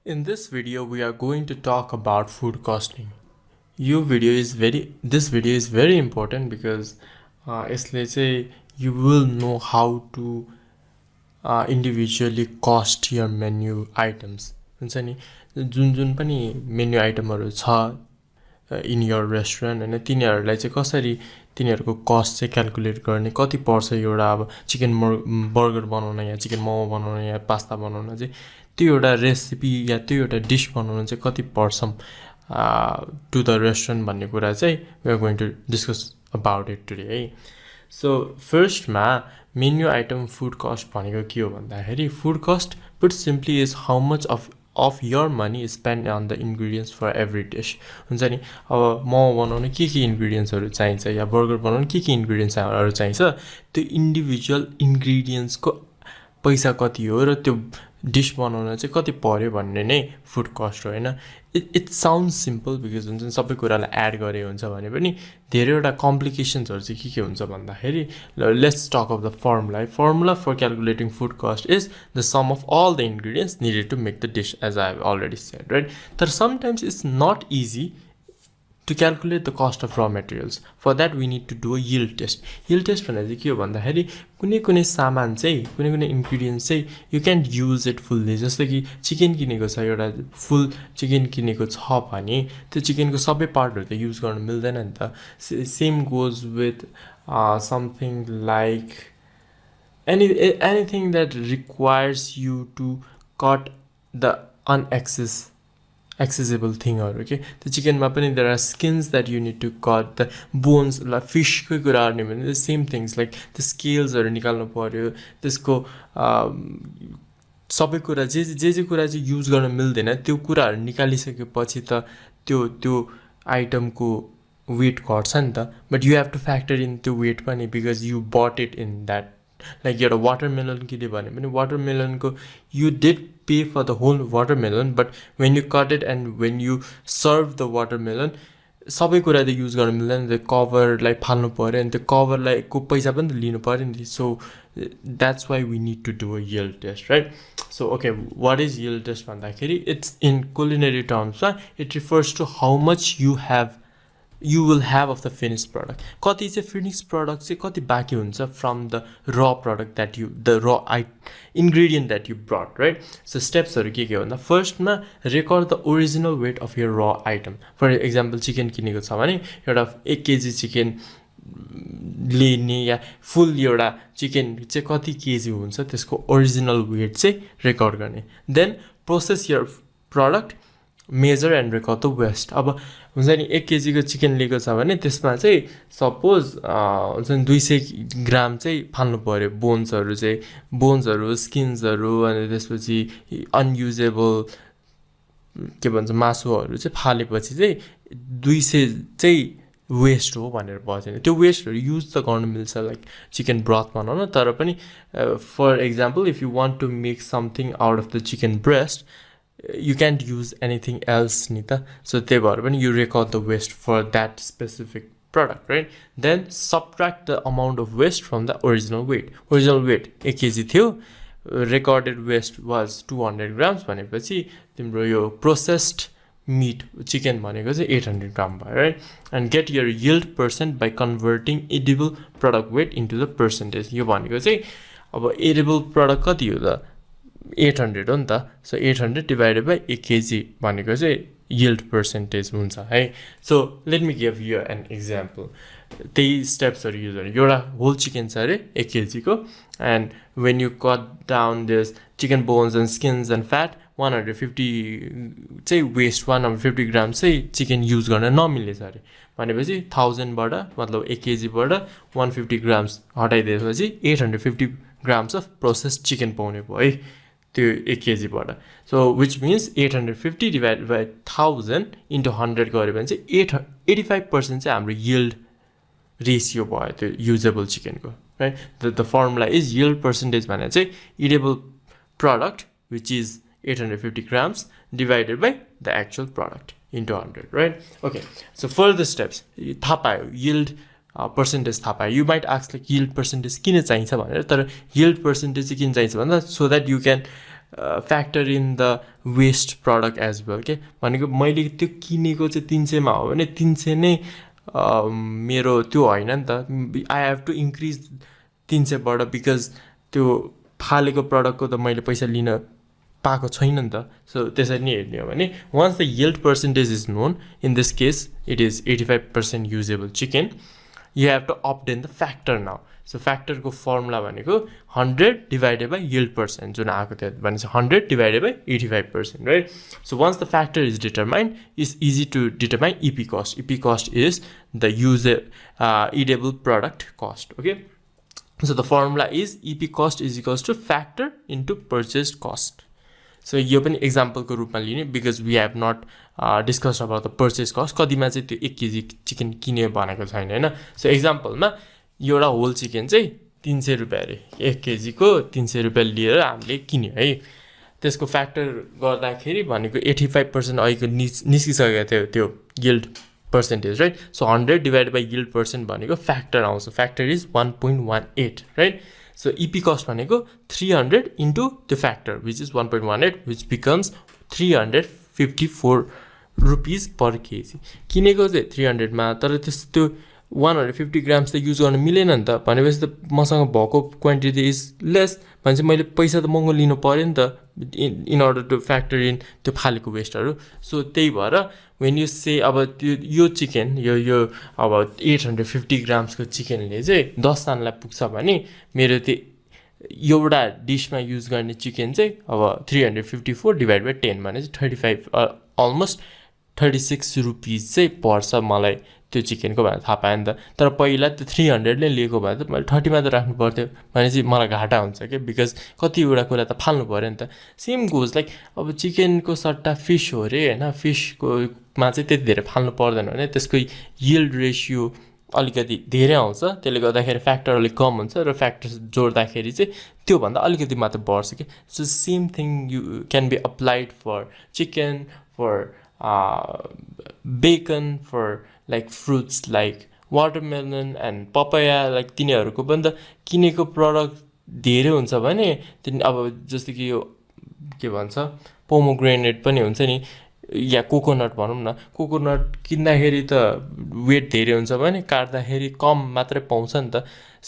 In this video, we are going to talk about food costing. This video is very important because let's say you will know how to individually cost your menu items. हुन्छ नि जुन जुन पनि menu आइटमहरु छ in your restaurant हैन तिनीहरुलाई चाहिँ कसरी तिनीहरुको cost चाहिँ क्याल्कुलेट गर्ने कति पर्छ एउटा अब चिकन बर्गर बनाउन या चिकन मोमो बनाउन या पास्ता बनाउन चाहिँ त्यो एउटा रेसिपी या त्यो एउटा डिश बनाउन चाहिँ कति पर्छ टु द रेस्टुरेन्ट भन्ने कुरा चाहिँ we are going to discuss about it today है सो फर्स्टमा मेन्यु आइटम फुड कस्ट भनेको के हो भन्दाखेरि food cost put simply is how much of your money is spent on the ingredients for every dish हुन्छ नि अब मोमो बनाउन के इन्ग्रेडियन्ट्सहरु चाहिन्छ या बर्गर बनाउन के इन्ग्रेडियन्ट्सहरु चाहिन्छ त्यो इन्डिभिजुअल इन्ग्रेडियन्ट्सको पैसा कति हो र त्यो डिश बनाउन चाहिँ कति पर्यो भन्ने नै फुड कस्ट हो हैन इट साउन्ड्स सिम्पल बिकज हुन्छ सबै कुरालाई एड गरे हुन्छ भने पनि धेरैवटा कम्प्लिकेशन्सहरु चाहिँ के हुन्छ भन्दाखेरि let's talk of the formula for calculating food cost is the sum of all the ingredients needed to make the dish as I have already said, right? But sometimes it's not easy to calculate the cost of raw materials. For that we need to do a yield test. Yield test भनेको चाहिँ के हो भन्दाखेरि कुनै सामान चाहिँ कुनै ingredients चाहिँ you can't use it fully. जस्तो कि चिकन किनेको छ एउटा फुल चिकन किनेको छ भने त्यो चिकनको सबै पार्टहरु त युज गर्न मिल्दैन नि त same goes with something like anything that requires you to cut the accessible thing or okay the chicken ma pani there are skins that you need to cut the bones like fish ko kura garne bhane the same things like the scales haru nikalnu paryo त्यसको सबै कुरा जे कुरा चाहिँ use गर्न मिल्दैन त्यो कुराहरु निकालिसकेपछि त त्यो आइटमको weight घट्छ नि त but you have to factor in the weight pani because you bought it in that like your watermelon किने भने पनि watermelon को you did pay for the whole watermelon but when you cut it and when you serve the watermelon सबै कुरा त use गर्न मिल्दैन त्यो कभर लाई फाल्नु पर्यो अनि त्यो कभर लाई को पैसा पनि त लिनु पर्यो नि so that's why we need to do a yield test right so okay what is yield test भन्दाखेरि it's in culinary terms it refers to how much you will have of the finished product कति चाहिँ finished product चाहिँ कति बाँकी हुन्छ from the raw product that the raw ingredient that you brought right so steps हरु के भन्दा first मा record the original weight of your raw item for example chicken किनेको छ भने एउटा 1 kg chicken लिने या फुल एउटा चिकन चाहिँ कति केजी हुन्छ त्यसको ओरिजिनल वेट चाहिँ रेकर्ड गर्ने then process your product measure and record the waste अब हुन्छ नि 1 केजी को चिकन लिएको छ भने त्यसमा चाहिँ सपोज हुन्छ नि 200 ग्राम चाहिँ फाल्नु पर्यो बोन्सहरु स्किन्सहरु अनि त्यसपछि अनयुजेबल के भन्छ मासुहरु चाहिँ फालेपछि चाहिँ 200 चाहिँ वेस्ट हो भनेर भन्छ त्यो वेस्टहरु युज त गर्न मिल्छ लाइक चिकन ब्रथ बनाउन तर पनि for example if you want to make something out of the chicken breast you can't use anything else nita so they bar when you record the waste for that specific product right then subtract the amount of waste from the original weight 1 kg थियो recorded waste was 200 grams भनेपछि तिम्रो यो processed meat chicken भनेको चाहिँ 800 gram भयो right and get your yield percent by converting edible product weight into the percentage यो भनेको चाहिँ अब edible product कति हो त 800 हो नि त so 800 divided by 1 kg भनेको चाहिँ yield percentage हुन्छ है so let me give you an example त्यही steps हरु युज गर्ने एउटा whole chicken छ रे 1 kg को and when you cut down this chicken bones and skins and fat 150 चाहिँ waste 150 ग्राम चाहिँ चिकन युज गर्न नमिलेछ रे भनेपछि 1000 बाट मतलब 1 kg बाट 150 grams हटाइदिएपछि 850 grams of processed chicken पाउने भयो है त्यो 1 kg बाट so which means 850 divided by 1000 into 100 गरे भने चाहिँ 85% चाहिँ हाम्रो yield ratio भयो त्यो usable chicken को right the formula is yield percentage भने चाहिँ edible product which is 850 grams divided by the actual product into 100 right okay so further steps थाहा पायो yield percentage थाहा पायो you might ask like yield percentage किन चाहिन्छ भनेर तर yield percentage चाहिँ किन चाहिन्छ भन्दा so that you can factor in the waste product as well के भनेको मैले त्यो किनेको चाहिँ 300 मा हो भने 300 नै मेरो त्यो होइन नि त आई हेभ टु इन्क्रिज 300 बाट बिकज त्यो फालेको प्रडक्टको त मैले पैसा लिन पाएको छैन नि त सो त्यसरी नै हेर्ने हो भने once the yield percentage is known in this case it is 85% usable chicken you have to opt in the factor now so factor को formula भनेको 100 divided by yield percent जुन आएको थियो भनेपछि 100 divided by 85% right so once the factor is determined it's easy to determine EP cost is the eatable product cost okay so the formula is EP cost is equals to factor into purchased cost so यो पनि example को रूपमा लिने because we have not discussed about the purchase cost कतिमा चाहिँ त्यो 1 KG chicken किन्यो भनेको छैन हैन सो एक्जाम्पलमा एउटा होल चिकन चाहिँ 300 रुपैयाँ रे 1 केजी को 300 रुपैयाँ लिएर हामीले किन्यो है त्यसको फ्याक्टर गर्दाखेरि भनेको 85% अहिलेको निस्किसकेको थियो त्यो yield percentage right so 100 divided by yield percent भनेको फ्याक्टर आउँछ factor is 1.18 right so EP cost भनेको 300 into the factor which is 1.18 which becomes 354 rupees per kg किनेको चाहिँ 300 मा तर त्यो 150 grams त युज गर्न मिलेन नि त भनेपछि त मसँग भएको क्वान्टिटी इज लेस भनेपछि मैले पैसा त महँगो लिनु पर्यो नि त in order to factor in त्यो फालेको वेस्टहरु सो त्यही भएर when you say अब यो चिकन यो अब 850 grams को चिकनले चाहिँ 10 जनालाई पुग्छ भने मेरो त्यो एउटा डिशमा युज गर्ने चिकन चाहिँ अब 354 डिवाइड बाइ 10 भने चाहिँ 35 अलमोस्ट 36 रुपीस चाहिँ पर्छ मलाई त्यो चिकनको भनेर थाहा पाएँ नि त तर पहिला त्यो 300 ले लिएको भए त मैले 30 मा त राख्नु पर्थ्यो भनेपछि मलाई घाटा हुन्छ के बिकज कतिवटा कुरा त फाल्नु पर्यो नि त सेम गोज लाइक अब चिकनको सट्टा फिश हो रे हैन फिशको मा चाहिँ त्यति धेरै फाल्नु पर्दैन भने त्यसको यिल्ड रेशियो अलिकति धेरै आउँछ त्यसले गर्दाखेरि फ्याक्टर अलिक कम हुन्छ र फ्याक्टर जोड्दाखेरि चाहिँ त्यो भन्दा अलिकति मात्र बढ्छ के so same thing you can be applied for chicken for bacon for like fruits like watermelon and papaya like तिनीहरुको पनि त किनेको प्रोडक्ट धेरै हुन्छ भने अब जस्तो कि यो के भन्छ पोमोग्रेनेट पनि हुन्छ नि या कोकोनट भनौं न कोकोनट किन्दाखेरि त वेट धेरै हुन्छ भने काट्दाखेरि कम मात्रै पाउँछ नि त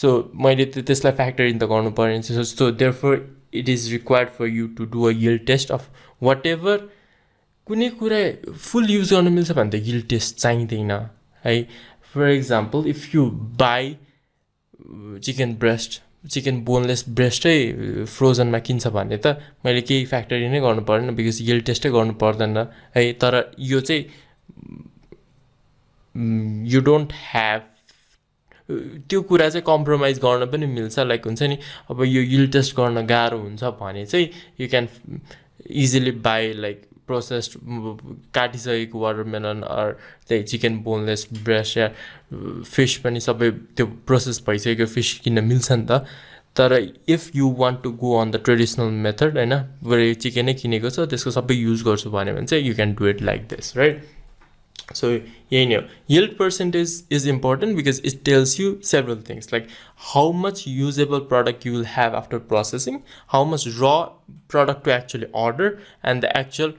सो मैले त्यसलाई फ्याक्टर इन त गर्नु पर्ने so therefore it is required for you to do a yield test of whatever कुनै कुरा फुल युज गर्न मिल्छ भने त यिल्ड टेस्ट चाहिँदैन है for example if you buy chicken breast chicken boneless ब्रेस्टै फ्रोजनमा किन्छ भने त मैले केही फ्याक्टरी नै गर्नु पर्दैन बिकज यिल्ड टेस्टै गर्नु पर्दैन है तर यो चाहिँ यु डोन्ट ह्याभ त्यो कुरा चाहिँ कम्प्रोमाइज गर्न पनि मिल्छ लाइक हुन्छ नि अब यो यिल्ड टेस्ट गर्न गाह्रो हुन्छ भने चाहिँ you can easily buy like processed काटिसकेको वाटरमेलन अर त्यही चिकन बोनलेस ब्रेस्ट या फिश पनि सबै त्यो प्रोसेस भइसकेको फिश किन्न मिल्छ नि त तर if you want to go on the traditional method हैन बरु चिकनै किनेको छ त्यसको सबै युज गर्छु भन्यो भने चाहिँ you can do it like this right So yield percentage is important because it tells you several things like how much usable product you will have after processing, how much raw product to actually order, and the actual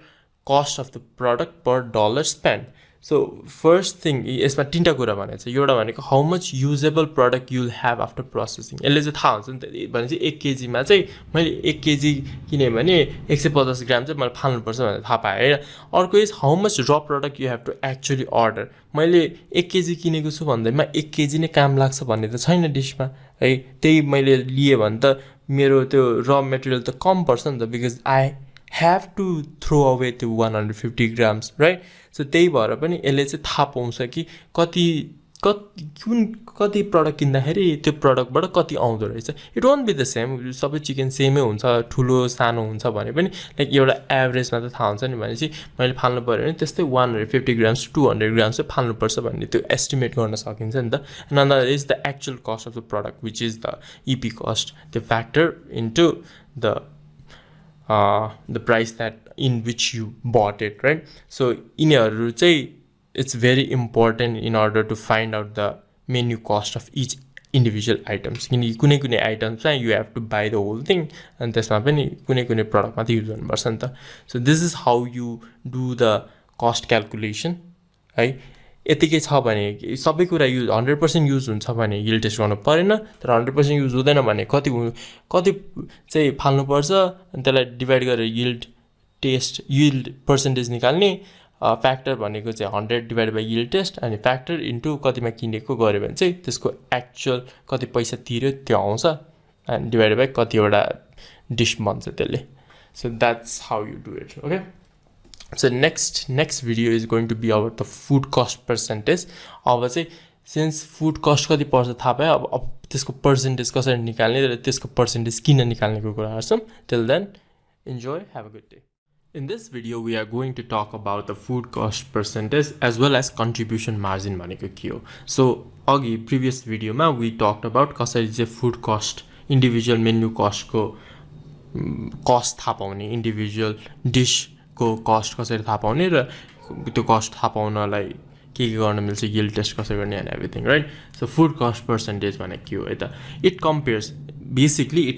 cost of the product per dollar spent. So first thing यसमा तीनटा कुरा भनेको छ एउटा भनेको how much usable product you will have after processing यसले चाहिँ थाहा हुन्छ नि त भने चाहिँ 1 केजी मा चाहिँ मैले 1 केजी किने भने 150 ग्राम चाहिँ मैले फाल्नु पर्छ भनेर थाहा पाएँ हैन अर्को is how much raw product you have to actually order मैले 1 केजी किनेको छु भन्दैमा 1 केजी नै काम लाग्छ भन्ने त छैन डिशमा है त्यही मैले लिए भने त मेरो त्यो र मटेरियल त कम पर्छ नि त because I have to throw away the 150 grams right so त्यही भएर पनि यसले चाहिँ थाहा पाउँछ कि कति प्रोडक्ट किन्दाखेरि त्यो प्रोडक्टबाट कति आउँदो रहेछ it won't be the same सबै चिकन सेमै हुन्छ ठुलो सानो हुन्छ भने पनि लाइक एउटा एभरेजमा त थाहा हुन्छ नि भनेपछि मैले फाल्नु पर्यो भने त्यस्तै 150 ग्राम्स 200 ग्राम्स चाहिँ फाल्नु पर्छ भन्ने त्यो एस्टिमेट गर्न सकिन्छ नि त another is the actual cost of the product which is the EP cost the factor into the price that in which you bought it right so यिनीहरु चाहिँ it's very important in order to find out the menu cost of each individual items किनकि कुनै कुनै आइटम्समा you have to buy the whole thing अनि त्यसमा पनि कुनै कुनै product मात्रै युज गर्नुपर्छ नि त so this is how you do the cost calculation है यतिकै छ भने सबै कुरा युज 100% युज हुन्छ भने यिल्ड टेस्ट गर्नु परेन तर 100% युज हुँदैन भने कति चाहिँ फाल्नुपर्छ अनि त्यसलाई डिभाइड गरेर यिल्ड पर्सेन्टेज निकाल्ने फ्याक्टर भनेको चाहिँ 100 डिभाइड बाई यिल्ड टेस्ट अनि फ्याक्टर इन्टु कतिमा किनेको गऱ्यो भने चाहिँ त्यसको एक्चुअल कति पैसा तिर्यो त्यो आउँछ अनि डिभाइड बाई कतिवटा डिस बन्छ त्यसले so that's how you do it okay so next video is going to be about the food cost percentage अब चाहिँ सिन्स फुड कस्ट कति पर्छ थाहा पायो अब त्यसको पर्सेन्टेज कसरी निकाल्ने र त्यसको पर्सेन्टेज किन निकाल्नेको कुरा गर्छौँ till then enjoy have a good day In this video, we are going to talk about the food cost percentage as well as contribution margin भनेको के हो So, अघि previous video मा we talked about कसरी चाहिँ food cost, individual menu cost को cost थाहा पाउने, individual dish को cost कसरी थाहा पाउने र त्यो cost थाहा पाउनलाई के गर्न मिल्छ yield test कसरी गर्ने and everything, right? So, food cost percentage भनेको के हो है त It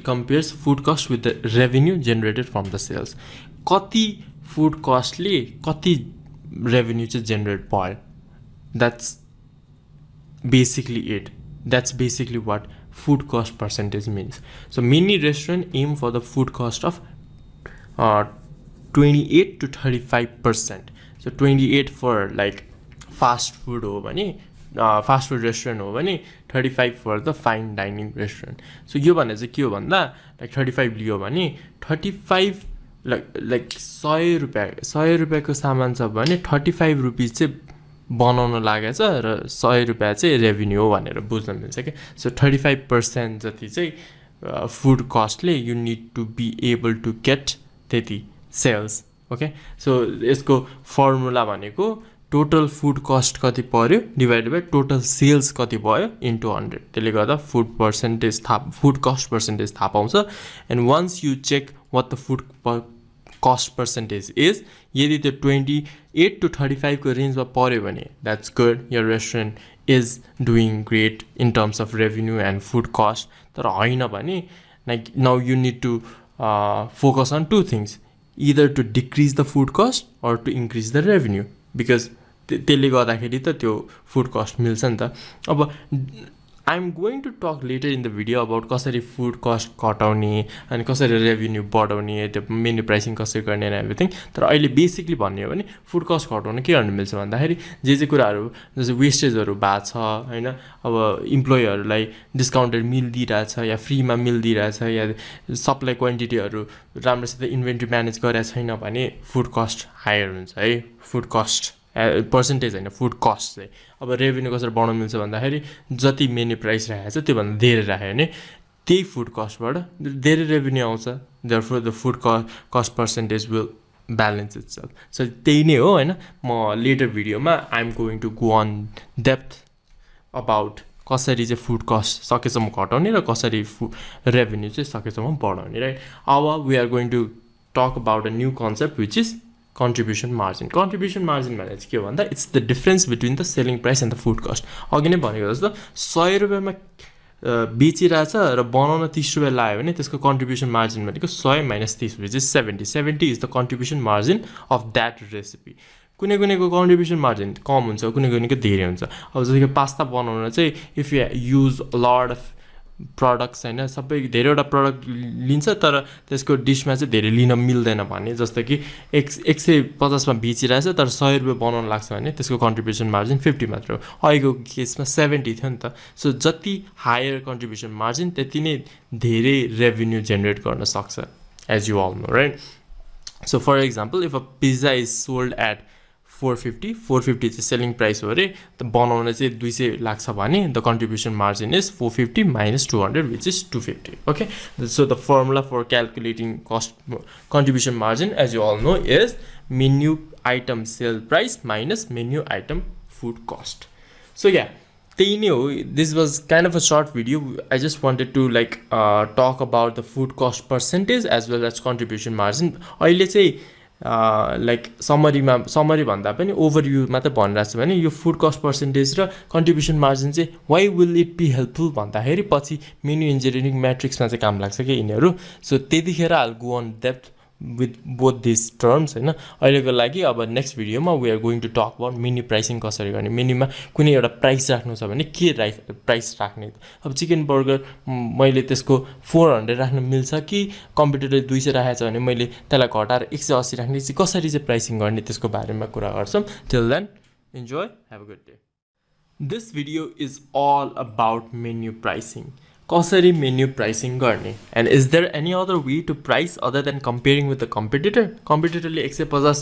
compares food cost with the revenue generated from the sales. कति फुड कस्टले कति रेभेन्यू चाहिँ जेनरेट भयो that's basically what food cost percentage means so many restaurant aim for the food cost of 28 to 35%. So 28 for like fast food हो भने fast food restaurant हो भने 35 for the fine dining restaurant so यो भने चाहिँ के हो भन्दा लाइक 35 लियो भने 35 लाइक 100 रुपियाँको सामान छ भने 35 रुपिस चाहिँ बनाउन लागेछ र 100 रुपियाँ चाहिँ रेभेन्यू हो भनेर बुझ्न मिल्छ क्या सो 35% जति चाहिँ फुड कस्टले you need to be able to get त्यति सेल्स ओके सो यसको फर्मुला भनेको टोटल फुड कस्ट कति पर्यो डिभाइड बाई टोटल सेल्स कति भयो इन्टु 100 त्यसले गर्दा फुड कस्ट पर्सेन्टेज थाहा पाउँछ and once you check what the food cost percentage is यदि त्यो 28 to 35 को रेन्जमा पर्यो भने that's good your restaurant is doing great in terms of revenue and food cost तर हैन भने like now you need to focus on two things either to decrease the food cost or to increase the revenue because त्यसले गर्दाखेरि त त्यो food cost मिल्छ नि त अब I'm going to talk later in the video about कसरी food cost घटाउने अनि कसरी रेभेन्यू बढाउने त्यो मेन्यु प्राइसिङ कसरी गर्ने एन्ड एभ्रिथिङ तर अहिले बेसिकली भन्ने हो भने फुड कस्ट घटाउन के गर्नु मिल्छ भन्दाखेरि जे कुराहरू जस्तै वेस्टेजहरू भएको छ हैन अब इम्प्लोइहरूलाई डिस्काउन्टेड मिल दिइरहेछ या फ्रीमा मिल दिइरहेछ या सप्लाई क्वान्टिटीहरू राम्रोसित इन्भेन्ट्री म्यानेज गरेको छैन भने फुड कस्ट हायर हुन्छ है फुड कस्ट पर्सेन्टेज हैन फुड कस्ट चाहिँ अब रेभेन्यू कसरी बढाउन मिल्छ भन्दाखेरि जति मेन्यु प्राइस राखेको छ त्योभन्दा धेरै राख्यो भने त्यही फुड कस्टबाट धेरै रेभेन्यू आउँछ therefore the food cost percentage will balance itself so त्यही नै हो हैन म लेटर भिडियोमा I am going to go on depth about कसरी चाहिँ फुड कस्ट सकेसम्म घटाउने र कसरी रेभेन्यू चाहिँ सकेसम्म बढाउने राइट अब we are going to talk about a new concept which is contribution margin भने चाहिँ के हो भन्दा it's the difference between the selling price and the food cost अघि नै भनेको जस्तो 100 रुपियाँमा बेचिरहेछ र बनाउन 30 रुपियाँ लाग्यो भने त्यसको कन्ट्रिब्युसन मार्जिन भनेको 100 minus 30 which is 70 is the contribution margin of that recipe कुनैको कन्ट्रिब्युसन मार्जिन कम हुन्छ कुनैको धेरै हुन्छ अब जस्तो कि पास्ता बनाउन चाहिँ if you use lot of products हैन सबै धेरैवटा प्रडक्ट लिन्छ तर त्यसको डिसमा चाहिँ धेरै लिन मिल्दैन भने जस्तो कि 150 मा बेचिरहेछ तर 100 रुपियाँ बनाउन लाग्छ भने त्यसको कन्ट्रिब्युसन मार्जिन 50 मात्र हो अहिलेको केसमा 70 थियो नि त सो जति हायर कन्ट्रिब्युसन मार्जिन त्यति नै धेरै रेभेन्यू जेनेरेट गर्न सक्छ as you all know right so for example if a pizza is sold at 450 चाहिँ सेलिङ प्राइस हो अरे त बनाउन चाहिँ 200 लाग्छ भने the contribution margin is 450 minus 200 which is 250 okay so the formula for calculating cost contribution margin as you all know is menu item sell price minus menu item food cost so yeah त्यही नै हो this was kind of a short video I just wanted to like talk about the food cost percentage as well as contribution margin अहिले चाहिँ like summary भन्दा पनि overview मात्रै भनिरहेको छु भने यो फुड कस्ट पर्सेन्टेज र कन्ट्रिब्युसन मार्जिन चाहिँ why will it be helpful भन्दाखेरि पछि मेन्यु इन्जिनियरिङ म्याट्रिक्समा चाहिँ काम लाग्छ कि यिनीहरू सो त्यतिखेर all go on depth with both these terms हैन अहिलेको लागि अब नेक्स्ट भिडियोमा we are going to talk about menu pricing कसरी गर्ने मेन्युमा कुनै एउटा प्राइस राख्नु छ भने के प्राइस राख्ने अब चिकन बर्गर मैले त्यसको 400 राख्न मिल्छ कि कम्प्युटरले 200 राखेको छ भने मैले त्यसलाई घटाएर 180 राख्ने चाहिँ कसरी चाहिँ प्राइसिङ गर्ने त्यसको बारेमा कुरा गर्छौं till then enjoy have a good day this video is all about menu pricing कसरी मेन्यु प्राइसिङ गर्ने and is there any other way to price other than comparing with the कम्पिटिटरले 150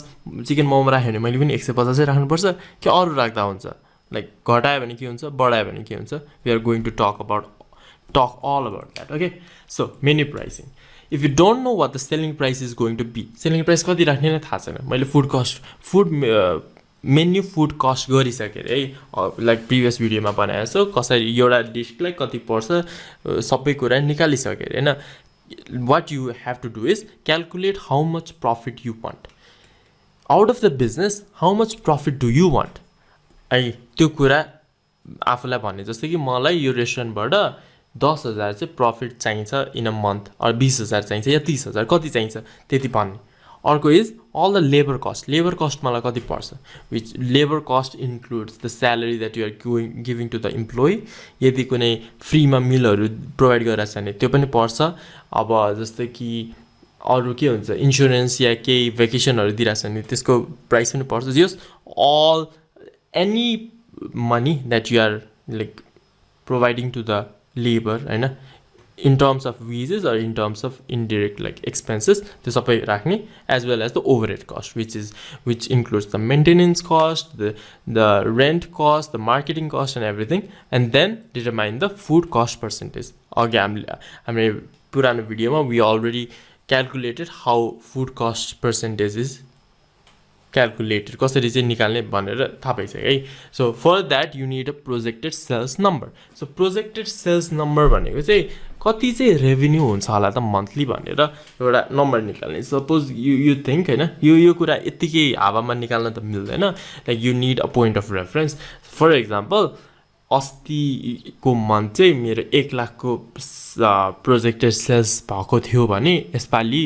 चिकन मोमो राख्यो भने मैले पनि 150 राख्नुपर्छ कि अरू राख्दा हुन्छ लाइक घटायो भने के हुन्छ बढायो भने के हुन्छ we are going to talk all about that okay so menu pricing if you don't know what the selling price is going to be selling price कति राख्ने नै थाहा छैन मैले फुड मेन्यु फुड कस्ट गरिसकेँ है लाइक प्रिभियस भिडियोमा बनाएको छु कसरी एउटा डिसलाई कति पर्छ सबै कुरा निकालिसकेँ हैन what you have to do is calculate how much profit you want out of the business how much profit do you want है त्यो कुरा आफूलाई भन्ने जस्तो कि मलाई यो रेस्टुरेन्टबाट 10,000 चाहिँ प्रफिट चाहिन्छ इन अ मन्थ अर 20,000 चाहिन्छ या 30,000 कति चाहिन्छ त्यति भन्ने अर्को is all the labor cost मलाई कति पर्छ which labor cost includes the salary that you are giving to the employee यदि कुनै फ्रीमा मिलहरू प्रोभाइड गरिरहेछ भने त्यो पनि पर्छ अब जस्तै कि अरू के हुन्छ इन्स्योरेन्स या केही भेकेसनहरू दिइरहेछ भने त्यसको प्राइस पनि पर्छ जस all any money that you are like providing to the labor हैन in terms of wages or in terms of indirect like expenses त्यो सबै राख्ने as well as the overhead cost which includes the maintenance cost the rent cost the marketing cost and everything and then determine the food cost percentage अघि हामीले पुरानो भिडियोमा we already calculated how food cost percentage is calculated कसरी चाहिँ निकाल्ने भनेर थाहा पाइसक्यो है so for that you need a projected sales number so projected sales number भनेको चाहिँ कति चाहिँ रेभेन्यू हुन्छ होला त मन्थली भनेर एउटा नम्बर निकाल्ने सपोज यु थिङ्क हैन यो कुरा यतिकै हावामा निकाल्न त मिल्दैन like you need a point of reference for example अस्तिको मन्थ चाहिँ मेरो 1 लाखको प्रोजेक्टेड सेल्स भएको थियो भने यसपालि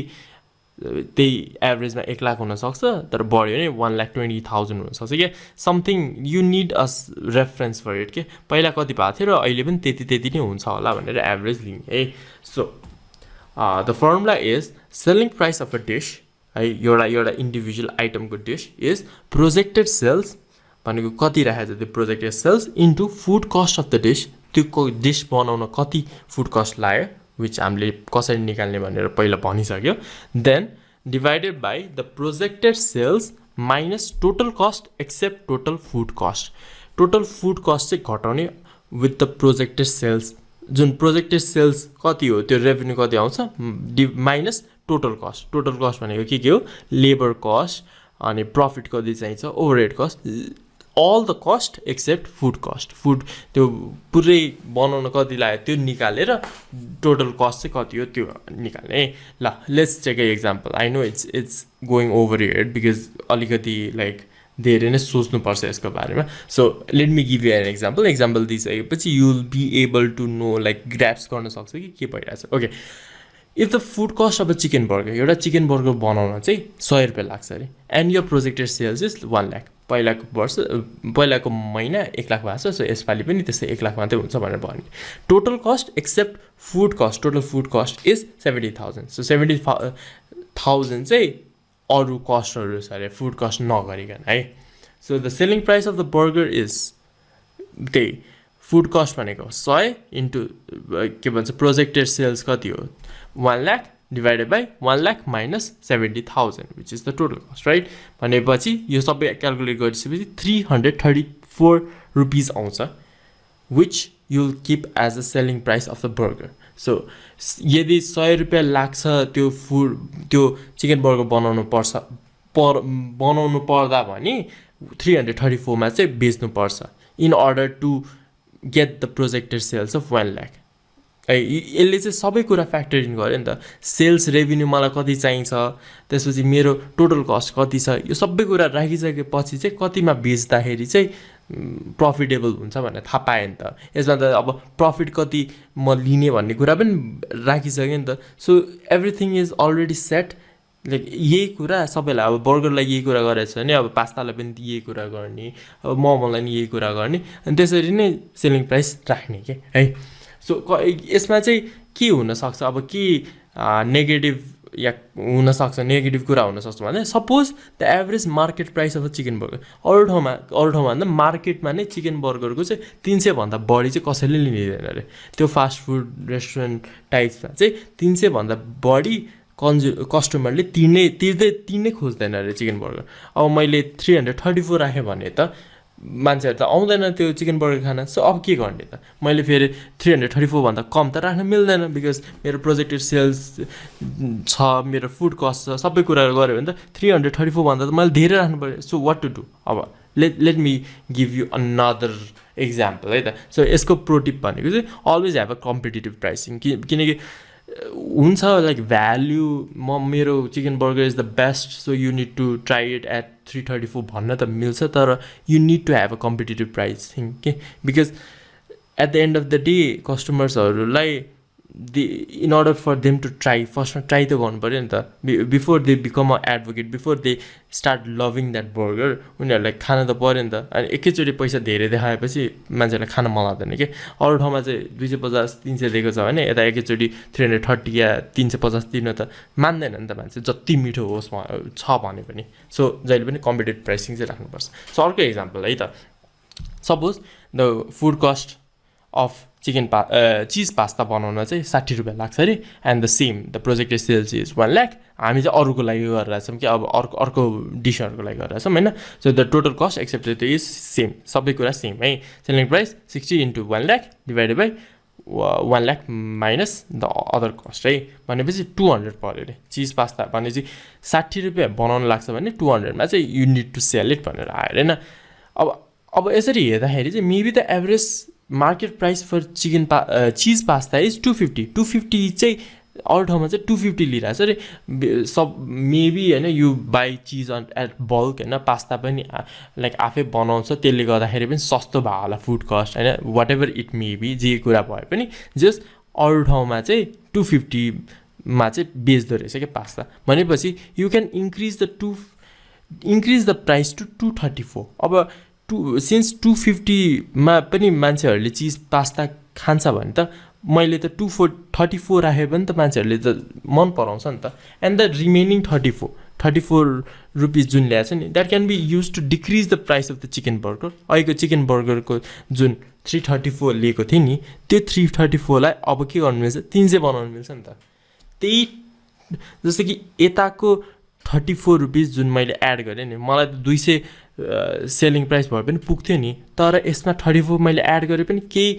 त्यही एभरेजमा 1 लाख हुनसक्छ तर बढ्यो भने 1,20,000 हुनसक्छ क्या something you need a reference for it के पहिला कति भएको थियो र अहिले पनि त्यति नै हुन्छ होला भनेर एभरेज लिने है so the formula is selling price of a dish है एउटा इन्डिभिजुअल आइटमको डिस इज प्रोजेक्टेड सेल्स भनेको कति राखेको छ त्यो projected sales into food cost of the dish त्यो डिस बनाउन कति फुड कस्ट लाग्यो which हामीले कसरी निकाल्ने भनेर पहिला भनिसक्यो then divided by the projected sales minus total cost except total food cost चाहिँ घटाउने with the projected sales जुन projected sales कति हो त्यो रेभेन्यू कति आउँछ माइनस total cost भनेको के हो लेबर कस्ट अनि प्रफिट कति चाहिन्छ overhead cost all the cost except food त्यो पुरै बनाउन कति लाग्यो त्यो निकालेर टोटल कस्ट चाहिँ कति हो त्यो निकाल्ने ल let's take a example I know it's going over here because अलिकति लाइक धेरै नै सोच्नुपर्छ यसको बारेमा so let me give you an example दिइसकेपछि you will be able to know like grasp गर्न सक्छ कि के भइरहेछ okay if the food cost of a chicken burger एउटा चिकन बर्गर बनाउन चाहिँ 100 रुपियाँ लाग्छ अरे एन्ड यो प्रोजेक्टेड सेल्स इज 1 लाख पहिलाको महिना 1 लाख भएको छ सो यसपालि पनि त्यस्तै 1 लाख मात्रै हुन्छ भनेर भन्यो total cost except food cost total food cost is 70,000 so 70,000 चाहिँ अरू कस्टहरू छ अरे फुड कस्ट नगरिकन है so the selling price of the burger is त्यही फुड कस्ट भनेको 100 इन्टु के भन्छ प्रोजेक्टेड सेल्स कति हो 1 lakh divided by 1 lakh minus 70,000 which is the total cost right भनेपछि यो सबै क्याल्कुलेट गरिसकेपछि 334 रुपीस आउँछ which you'll keep as the selling price of the burger so यदि 100 रुपैयाँ लाग्छ त्यो चिकन बर्गर बनाउनु पर्दा भने 334 मा चाहिँ बेच्नु पर्छ in order to get the projected sales of 1 lakh यसले चाहिँ सबै कुरा फ्याक्टर इन गर्यो नि त सेल्स रेभिन्यू मलाई कति चाहिन्छ त्यसपछि मेरो टोटल कस्ट कति छ यो सबै कुरा राखिसकेपछि चाहिँ कतिमा बेच्दाखेरि चाहिँ प्रफिटेबल हुन्छ भनेर थाहा पाएँ नि त यसमा त अब प्रफिट कति म लिने भन्ने कुरा पनि राखिसकेँ नि त so everything is already set like यही कुरा सबैलाई अब बर्गरलाई यही कुरा गरेको छ भने अब पास्तालाई पनि यही कुरा गर्ने अब मोमोलाई पनि यही कुरा गर्ने अनि त्यसरी नै सेलिङ प्राइस राख्ने के है सो यसमा चाहिँ के हुनसक्छ अब के नेगेटिभ या हुनसक्छ नेगेटिभ कुरा हुनसक्छ भने suppose the average market price of chicken burger अरू ठाउँमा भन्दा मार्केटमा नै चिकन बर्गरको चाहिँ 300 भन्दा बढी चाहिँ कसैले लिँदैन अरे त्यो फास्ट फुड रेस्टुरेन्ट टाइप्समा चाहिँ 300 भन्दा बढी कस्टमरले तिर्नै खोज्दैन अरे चिकन बर्गर अब मैले 334 राखेँ भने त मान्छेहरू त आउँदैन त्यो चिकन बर्गर खान सो अब के गर्ने त मैले फेरि 334 भन्दा कम त राख्न मिल्दैन बिकज मेरो प्रोजेक्टेड सेल्स छ मेरो फुड कस्ट छ सबै कुरा गऱ्यो भने त 334 भन्दा त मैले धेरै राख्नु पऱ्यो सो वाट टु डु अब let me give you another example है त सो यसको प्रोटिप भनेको चाहिँ always have a competitive pricing किनकि हुन्छ लाइक भ्याल्यु मेरो chicken burger is the best so you need to try it at 334 भन्न त मिल्छ तर you need to have a competitive pricing के because at the end of the day कस्टमर्सहरूलाई in order for them to try फर्स्टमा try त गर्नु पऱ्यो नि त before they become a advocate before they start loving that burger उनीहरूलाई खान त पऱ्यो नि त अनि एकैचोटि पैसा धेरै देखाएपछि मान्छेलाई खान मन लाग्दैन कि अरू ठाउँमा चाहिँ 250 300 दिएको छ भने यता एकैचोटि 330 या 350 दिन त मान्दैन नि त मान्छे जति मिठो होस् छ भने पनि सो जहिले पनि कम्पिटेटिभ प्राइसिङ चाहिँ राख्नुपर्छ सो अर्को इक्जाम्पल है त suppose the food cost of cheese pasta बनाउन चाहिँ 60 रुपियाँ लाग्छ अरे and the same the projected sales is 1 lakh हामी चाहिँ अरूको लागि गरिरहेछौँ कि अब अर्को डिसहरूको लागि गरिरहेछौँ होइन so the total cost accepted is same सबै कुरा सेम है selling price 60 into 1 lakh divided by 1 lakh minus the other cost है भनेपछि 200 पऱ्यो अरे चिज पास्ता भनेपछि 60 रुपियाँ बनाउनु लाग्छ भने 200मा चाहिँ you need to sell it भनेर आयो होइन अब यसरी हेर्दाखेरि चाहिँ maybe the average market price for cheese pasta is 250 चाहिँ अरू ठाउँमा चाहिँ 250 लिइरहेको छ अरे सब मेबी होइन you buy cheese at bulk होइन पास्ता पनि लाइक आफै बनाउँछ त्यसले गर्दाखेरि पनि सस्तो भयो होला फुड कस्ट होइन वाट एभर इट मेबी जे कुरा भए पनि जस्ट अरू ठाउँमा चाहिँ 250मा चाहिँ बेच्दो रहेछ क्या पास्ता भनेपछि you can increase the price to 234 अब सिन्स 250मा पनि मान्छेहरूले चिज पास्ता खान्छ भने त मैले त 234 राखेँ पनि त मान्छेहरूले त मन पराउँछ नि त एन्ड द रिमेनिङ 34 रुपिस जुन ल्याएको छ नि that can be use to decrease the price of the chicken burger अहिलेको चिकन बर्गरको जुन 334 लिएको थिएँ नि त्यो 334लाई अब के गर्नु मिल्छ 300 बनाउनु मिल्छ नि त त्यही जस्तो कि यताको 34 रुपिस जुन मैले एड गरेँ नि मलाई त 200 सेलिङ प्राइस भए पनि पुग्थ्यो नि तर यसमा 34 मैले एड गरेँ पनि केही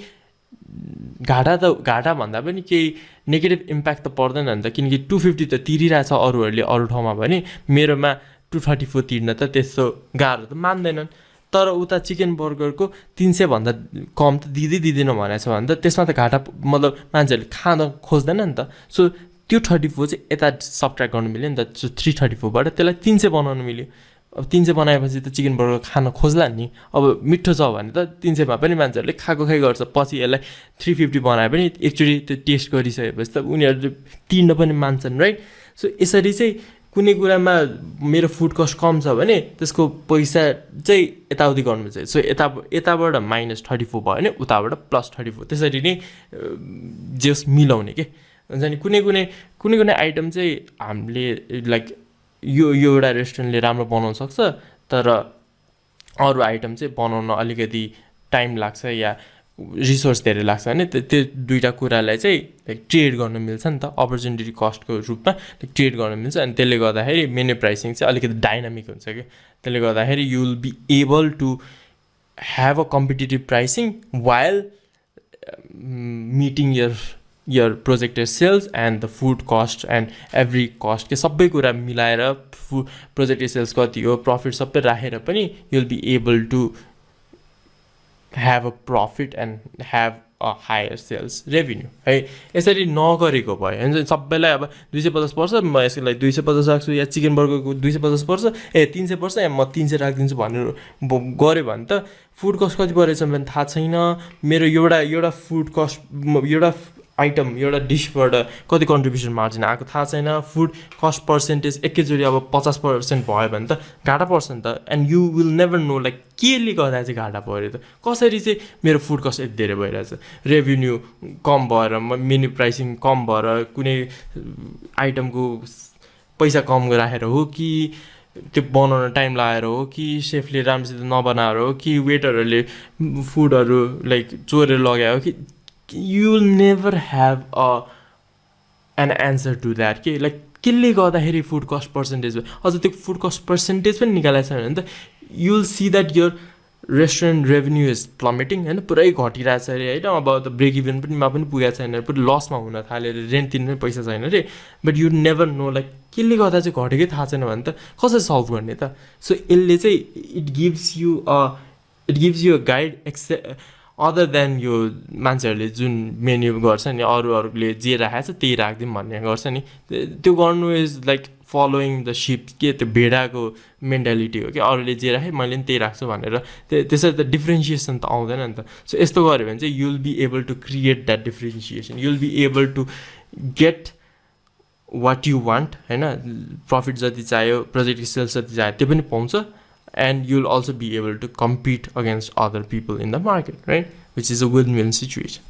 घाटा भन्दा पनि केही नेगेटिभ इम्प्याक्ट त पर्दैन नि त किनकि 250 त तिरिरहेछ अरूहरूले अरू ठाउँमा भने मेरोमा 234 तिर्न त त्यस्तो गाह्रो त मान्दैनन् तर उता चिकन बर्गरको 300 भन्दा कम त दिँदैन भनेको छ भने त त्यसमा त घाटा मतलब मान्छेहरूले खान खोज्दैन नि त सो त्यो 34 चाहिँ यता सबट्र्याक्ट गर्नु मिल्यो नि त सो 334बाट त्यसलाई 300 बनाउनु मिल्यो अब 300 बनाएपछि त चिकन बर्गर खान खोज्ला नि अब मिठो छ भने त 300मा पनि मान्छेहरूले खाएको गर्छ पछि यसलाई 350 बनाए पनि एकचोटि त्यो टेस्ट गरिसकेपछि त उनीहरूले तिर्न पनि मान्छन् राइट सो यसरी चाहिँ कुनै कुरामा मेरो फुड कस्ट कम छ भने त्यसको पैसा चाहिँ यताउति गर्नु चाहिँ सो यताबाट -34 भयो भने उताबाट +34 त्यसरी नै जस मिलाउने के हुन्छ नि कुनै आइटम चाहिँ हामीले लाइक यो एउटा रेस्टुरेन्टले राम्रो बनाउन सक्छ तर अरू आइटम चाहिँ बनाउन अलिकति टाइम लाग्छ या रिसोर्स धेरै लाग्छ भने त्यो दुईवटा कुरालाई चाहिँ लाइक ट्रेड गर्न मिल्छ नि त अपर्च्युनिटी कस्टको रूपमा ट्रेड गर्न मिल्छ अनि त्यसले गर्दाखेरि मेन्यु प्राइसिङ चाहिँ अलिकति डाइनामिक हुन्छ कि त्यसले गर्दाखेरि you will be able to have a competitive pricing while meeting your projected sales and the food cost and every cost के सबै कुरा मिलाएर projected sales कति हो profit सबै राखेर पनि you'll be able to have a profit and have a higher sales revenue है यसरी नगरेको भयो भने सबैलाई अब 250 पर्छ म यसलाई 250 राख्छु या चिकन बर्गरको 250 पर्छ 300 पर्छ या म 300 राखिदिन्छु भनेर गऱ्यो भने त फुड कस्ट कति परेछ भने थाहा छैन मेरो एउटा फुड कस्ट एउटा आइटम एउटा डिसबाट कति कन्ट्रिब्युसन मार्जिन आएको थाहा छैन फुड कस्ट पर्सेन्टेज एकैचोटि अब 50% भयो भने त घाटा पर्छ नि त and you will never know like केले गर्दा चाहिँ घाटा पऱ्यो त कसरी चाहिँ मेरो फुड कस्ट यति धेरै भइरहेछ रेभेन्यू कम भएर मेन्यु प्राइसिङ कम भएर कुनै आइटमको पैसा कम राखेर हो कि त्यो बनाउन टाइम लगाएर हो कि सेफले राम्रोसित नबनाएर हो कि वेटरहरूले फुडहरू लाइक चोरेर लगायो कि you will never have an answer to that के लाइक केले गर्दाखेरि फुड कस्ट पर्सेन्टेज अझ त्यो फुड कस्ट पर्सेन्टेज पनि निकालेको छ भने त you will see that your restaurant revenue is plummeting होइन पुरै घटिरहेको छ अरे होइन अब त ब्रेक इभन पनि पुगेको छैन पुरै लसमा हुन थाल्यो अरे रेन्ट तिर्नै पैसा छैन अरे but you never know like केले गर्दा चाहिँ घटेकै थाहा छैन भने त कसरी सल्भ गर्ने त सो यसले चाहिँ it gives you a guide other than यो मान्छेहरूले जुन मेन्यु गर्छ नि अरूले जे राखेको छ त्यही राखिदिउँ भन्ने गर्छ नि त्यो गर्नु इज लाइक फलोइङ द सिप के त्यो भेडाको मेन्टालिटी हो कि अरूले जे राखेँ मैले पनि त्यही राख्छु भनेर त्यसरी त डिफ्रेन्सिएसन त आउँदैन नि त सो यस्तो गऱ्यो भने चाहिँ you'll be able to create that differentiation you'll be able to get what you want होइन प्रफिट जति चाहियो प्रोजेक्ट सेल्स जति चाहियो त्यो पनि पाउँछ and you'll also be able to compete against other people in the market, right? Which is a win-win situation.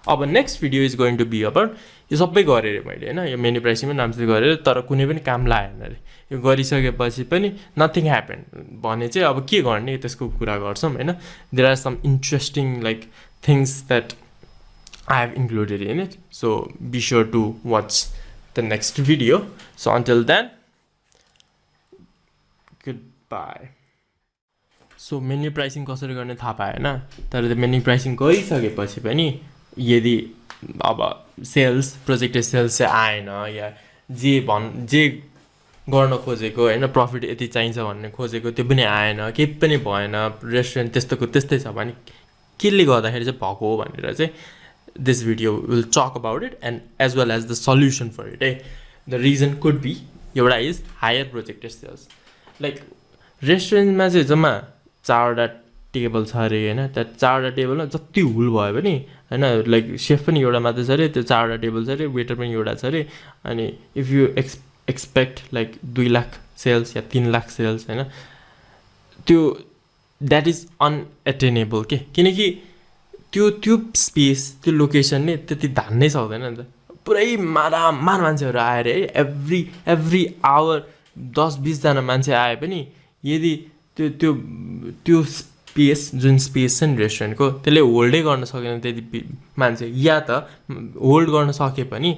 अब next video is going to be about यो सबै गरेर मैले होइन यो मेन्यु प्राइसिङमा नामसित गरेर तर कुनै पनि काम लागेन अरे यो गरिसकेपछि पनि नथिङ ह्यापन भने चाहिँ अब के गर्ने त्यसको कुरा गर्छौँ होइन there are some interesting like things that I have included in it so be sure to watch the next video so until then Bye. So menu pricing कसरी गर्ने थाहा पाएन तर त्यो मेन्यु प्राइसिङ गरिसकेपछि पनि यदि अब सेल्स प्रोजेक्टेड सेल्स चाहिँ आएन या जे गर्न खोजेको होइन प्रफिट यति चाहिन्छ भन्ने खोजेको त्यो पनि आएन केही पनि भएन रेस्टुरेन्ट त्यस्तोको त्यस्तै छ भने केले गर्दाखेरि चाहिँ भएको हो भनेर चाहिँ this video will talk about it and as well as the solution for it है द रिजन कुड बी एउटा is higher projected sales like रेस्टुरेन्टमा चाहिँ जम्मा 4वटा टेबल छ अरे होइन त्यो 4वटा टेबलमा जति हुल भयो भने होइन लाइक सेफ पनि एउटा मात्रै छ अरे त्यो 4वटा टेबल छ अरे वेटर पनि एउटा छ अरे अनि if you expect like 2 lakh sales या 3 लाख सेल्स होइन त्यो द्याट इज अनएटेनेबल के किनकि त्यो स्पेस त्यो लोकेसन नै त्यति धान्नै सक्दैन नि त पुरै मारामार मान्छेहरू आएर है एभ्री आवर 10-20 जना मान्छे आए पनि यदि त्यो स्पेस जुन स्पेस छ नि रेस्टुरेन्टको त्यसले होल्डै गर्न सकेन त्यति मान्छे या त होल्ड गर्न सके पनि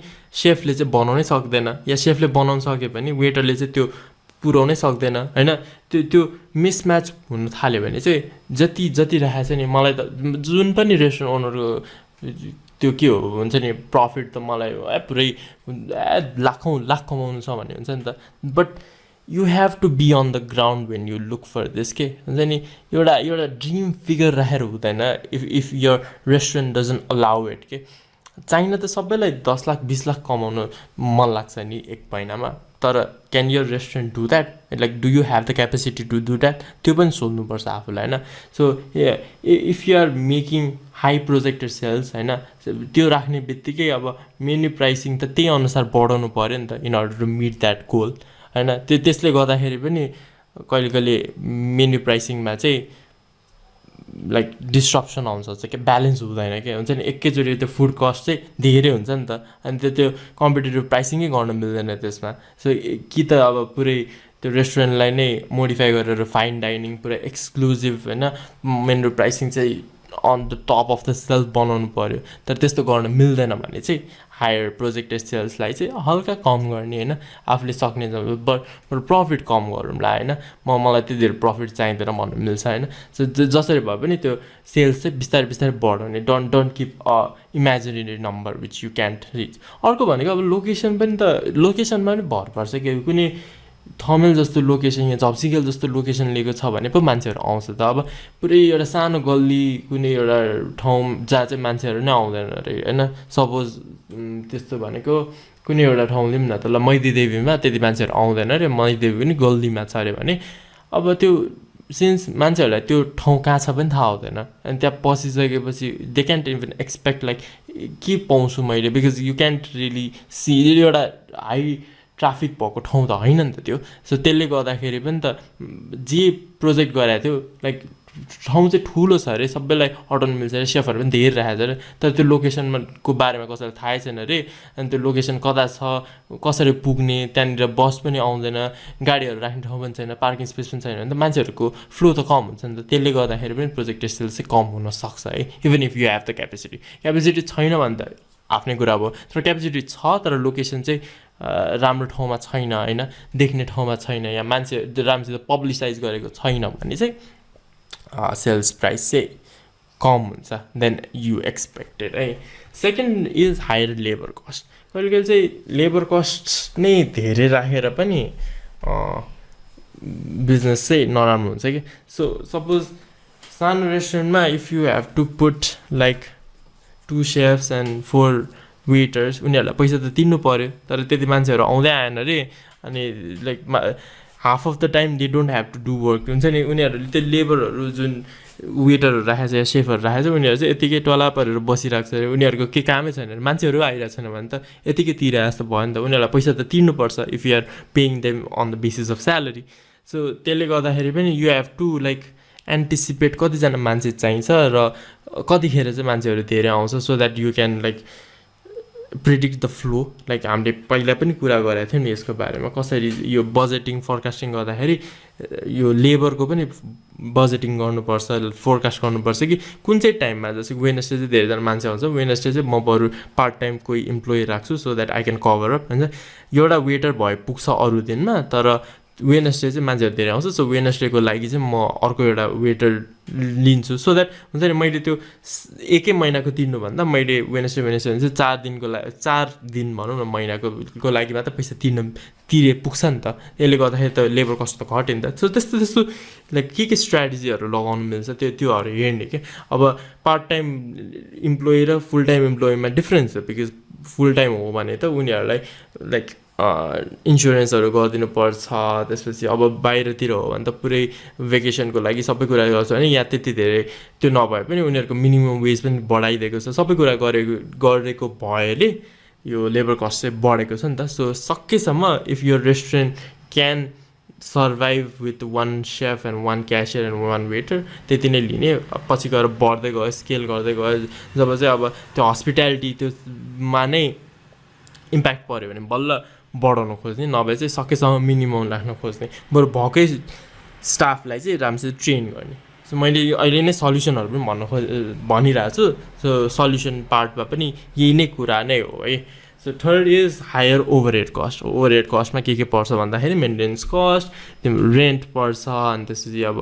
सेफले चाहिँ बनाउनै सक्दैन या सेफले बनाउन सके पनि वेटरले चाहिँ त्यो पुर्याउनै सक्दैन होइन त्यो मिसम्याच हुन थाल्यो भने चाहिँ जति राखेको छ नि मलाई त जुन पनि रेस्टुरेन्ट ओनरको त्यो के हो हुन्छ नि प्रफिट त मलाई पुरै लाख कमाउनु छ भन्ने हुन्छ नि त but you have to be on the ground when you look for this के हुन्छ नि एउटा ड्रिम फिगर राखेर हुँदैन if your restaurant doesn't allow it के चाहिन त सबैलाई 10 लाख 20 लाख कमाउनु मन लाग्छ नि एक महिनामा तर can your restaurant do that like do you have the capacity to do that त्यो पनि सोध्नुपर्छ आफूलाई होइन so if you are making high projected sales होइन त्यो राख्ने बित्तिकै अब मेन्यु प्राइसिङ त त्यही अनुसार बढाउनु पऱ्यो नि त in order to meet that goal होइन त्यसले गर्दाखेरि पनि कहिले मेन्यु प्राइसिङमा चाहिँ लाइक डिस्ट्रप्सन आउँछ चाहिँ के ब्यालेन्स हुँदैन के हुन्छ नि एकैचोटि त्यो फुड कस्ट चाहिँ धेरै हुन्छ नि त अनि त्यो कम्पिटेटिभ प्राइसिङै गर्न मिल्दैन त्यसमा सो कि त अब पुरै त्यो रेस्टुरेन्टलाई नै मोडिफाई गरेर फाइन डाइनिङ पुरा एक्सक्लुजिभ होइन मेन्यु प्राइसिङ चाहिँ on the top of the shelf बनाउनु पऱ्यो तर त्यस्तो गर्न मिल्दैन भने चाहिँ हायर प्रोजेक्टेड सेल्सलाई चाहिँ हल्का कम गर्ने होइन आफूले सक्ने बरु प्रफिट कम गरौँला होइन मलाई त्यति धेरै प्रफिट चाहिँदैन भन्नु मिल्छ होइन सो जसरी भए पनि त्यो सेल्स चाहिँ बिस्तारै बढाउने don't keep a imaginary number which you can't rich अर्को भनेको अब लोकेसन पनि त लोकेसनमा पनि भर पर्छ कि कुनै थमेल जस्तो लोकेसन या झप्सिकेल जस्तो लोकेसन लिएको छ भने पो मान्छेहरू आउँछ त। अब पुरै एउटा सानो गल्ली कुनै एउटा ठाउँ जहाँ चाहिँ मान्छेहरू नै आउँदैन अरे होइन, सपोज त्यस्तो भनेको कुनै एउटा ठाउँ लिउँ न त ल, मैदीदेवीमा त्यति मान्छेहरू आउँदैन अरे, मैदीदेवी पनि गल्लीमा छ अरे भने अब त्यो सिन्स मान्छेहरूलाई त्यो ठाउँ कहाँ छ पनि थाहा हुँदैन, अनि त्यहाँ पसिसकेपछि they can't even expect like के पाउँछु मैले, because you can't really see एउटा हाई ट्राफिक भएको ठाउँ त होइन नि त त्यो। सो त्यसले गर्दाखेरि पनि त जे प्रोजेक्ट गराएको थियो लाइक ठाउँ चाहिँ ठुलो छ अरे, सबैलाई अटाउनु मिल्छ अरे, सेफहरू पनि धेरै राखेको छ अरे, तर त्यो लोकेसनमा को बारेमा कसैलाई थाहै छैन अरे, अनि त्यो लोकेसन कता छ, कसरी पुग्ने, त्यहाँनिर बस पनि आउँदैन, गाडीहरू राख्ने ठाउँ पनि छैन, पार्किङ स्पेस पनि छैन भने त मान्छेहरूको फ्लो त कम हुन्छ नि त। त्यसले गर्दाखेरि पनि प्रोजेक्ट सेल्स चाहिँ कम हुनसक्छ है, even if you have the capacity छैन भने त आफ्नै कुरा हो, तर क्यापेसिटी छ तर लोकेसन चाहिँ राम्रो ठाउँमा छैन होइन, देख्ने ठाउँमा छैन, या मान्छे राम्रोसित पब्लिसाइज गरेको छैन भने चाहिँ सेल्स प्राइस चाहिँ कम हुन्छ देन यु एक्सपेक्टेड है। Second is higher labour cost. कहिले कहिले चाहिँ लेबर कस्ट नै धेरै राखेर पनि बिजनेस चाहिँ नराम्रो हुन्छ कि। सो सपोज सानो रेस्टुरेन्टमा if you have to put like 2 chefs and 4 waiters, उनीहरूलाई पैसा त तिर्नु पऱ्यो, तर त्यति मान्छेहरू आउँदै आएन अरे, अनि like half of the time they don't have to do work हुन्छ नि, उनीहरूले त्यो लेबरहरू जुन वेटरहरू राखेको छ या सेफहरू राखेको छ उनीहरू चाहिँ यतिकै टला परेर बसिरहेको छ अरे, उनीहरूको के कामै छैन अरे, मान्छेहरू आइरहेको छैन भने त यतिकै तिरे जस्तो भयो नि त, उनीहरूलाई पैसा त तिर्नुपर्छ if you are paying them on the basis of salary. So त्यसले गर्दाखेरि पनि you have to like anticipate कतिजना मान्छे चाहिन्छ र कतिखेर चाहिँ मान्छेहरू धेरै आउँछ, so that you can like predict the flow. Like हामीले पहिला पनि कुरा गरेको थियौँ नि यसको बारेमा, कसरी यो बजेटिङ फोरकास्टिङ गर्दाखेरि यो लेबरको पनि बजेटिङ गर्नुपर्छ, फोरकास्ट गर्नुपर्छ कि कुन चाहिँ टाइममा, जस्तै वेडनेसडे चाहिँ धेरैजना मान्छे आउँछ, वेडनेसडे चाहिँ म बरु पार्ट टाइम कोही इम्प्लोइ राख्छु so that I can cover up हुन्छ, एउटा वेटर भए पुग्छ अरू दिनमा, तर वेडनेसडे चाहिँ मान्छेहरू धेरै आउँछ, सो वेडनेसडेको लागि चाहिँ म अर्को एउटा वेटर लिन्छु, सो द्याट हुन्छ नि मैले त्यो एकै महिनाको तिर्नुभन्दा मैले वेडनेसडे भने चाहिँ 4 दिनको लागि 4 दिन भनौँ न महिनाको लागि मात्र पैसा तिरे पुग्छ नि त, यसले गर्दाखेरि त लेबर कस्ट त घट्यो नि त। सो त्यस्तो लाइक के स्ट्राटेजीहरू लगाउनु मिल्छ त्योहरू हेर्ने कि। अब पार्ट टाइम इम्प्लोइ र फुल टाइम इम्प्लोइमा डिफ्रेन्स छ, बिकज फुल टाइम हो भने त उनीहरूलाई लाइक इन्सुरेन्सहरू गरिदिनु पर्छ, त्यसपछि अब बाहिरतिर हो भने त पुरै भेकेसनको लागि सबै कुरा गर्छ भने यहाँ त्यति धेरै त्यो नभए पनि उनीहरूको मिनिमम वेज पनि बढाइदिएको छ, सबै कुरा गरेको भएले यो लेबर कस्ट चाहिँ बढेको छ नि त। सो सकेसम्म इफ यो restaurant can survive with 1 chef and 1 cashier and 1 waiter त्यति नै लिने, पछि गएर बढ्दै गयो, स्केल गर्दै गयो, जब चाहिँ अब त्यो हस्पिटालिटी त्योमा नै इम्प्याक्ट पऱ्यो भने बल्ल बढाउन खोज्ने, नभए चाहिँ सकेसम्म मिनिमम राख्न खोज्ने, बरु भएकै स्टाफलाई चाहिँ राम्रोसित ट्रेन गर्ने। सो मैले अहिले नै सल्युसनहरू पनि भनिरहेको छु, सो सल्युसन पार्टमा पनि यही नै कुरा नै हो है। So third is higher overhead cost. Overhead कस्टमा के पर्छ भन्दाखेरि मेन्टेनेन्स कस्ट, त्यो रेन्ट पर्छ, अनि त्यसपछि अब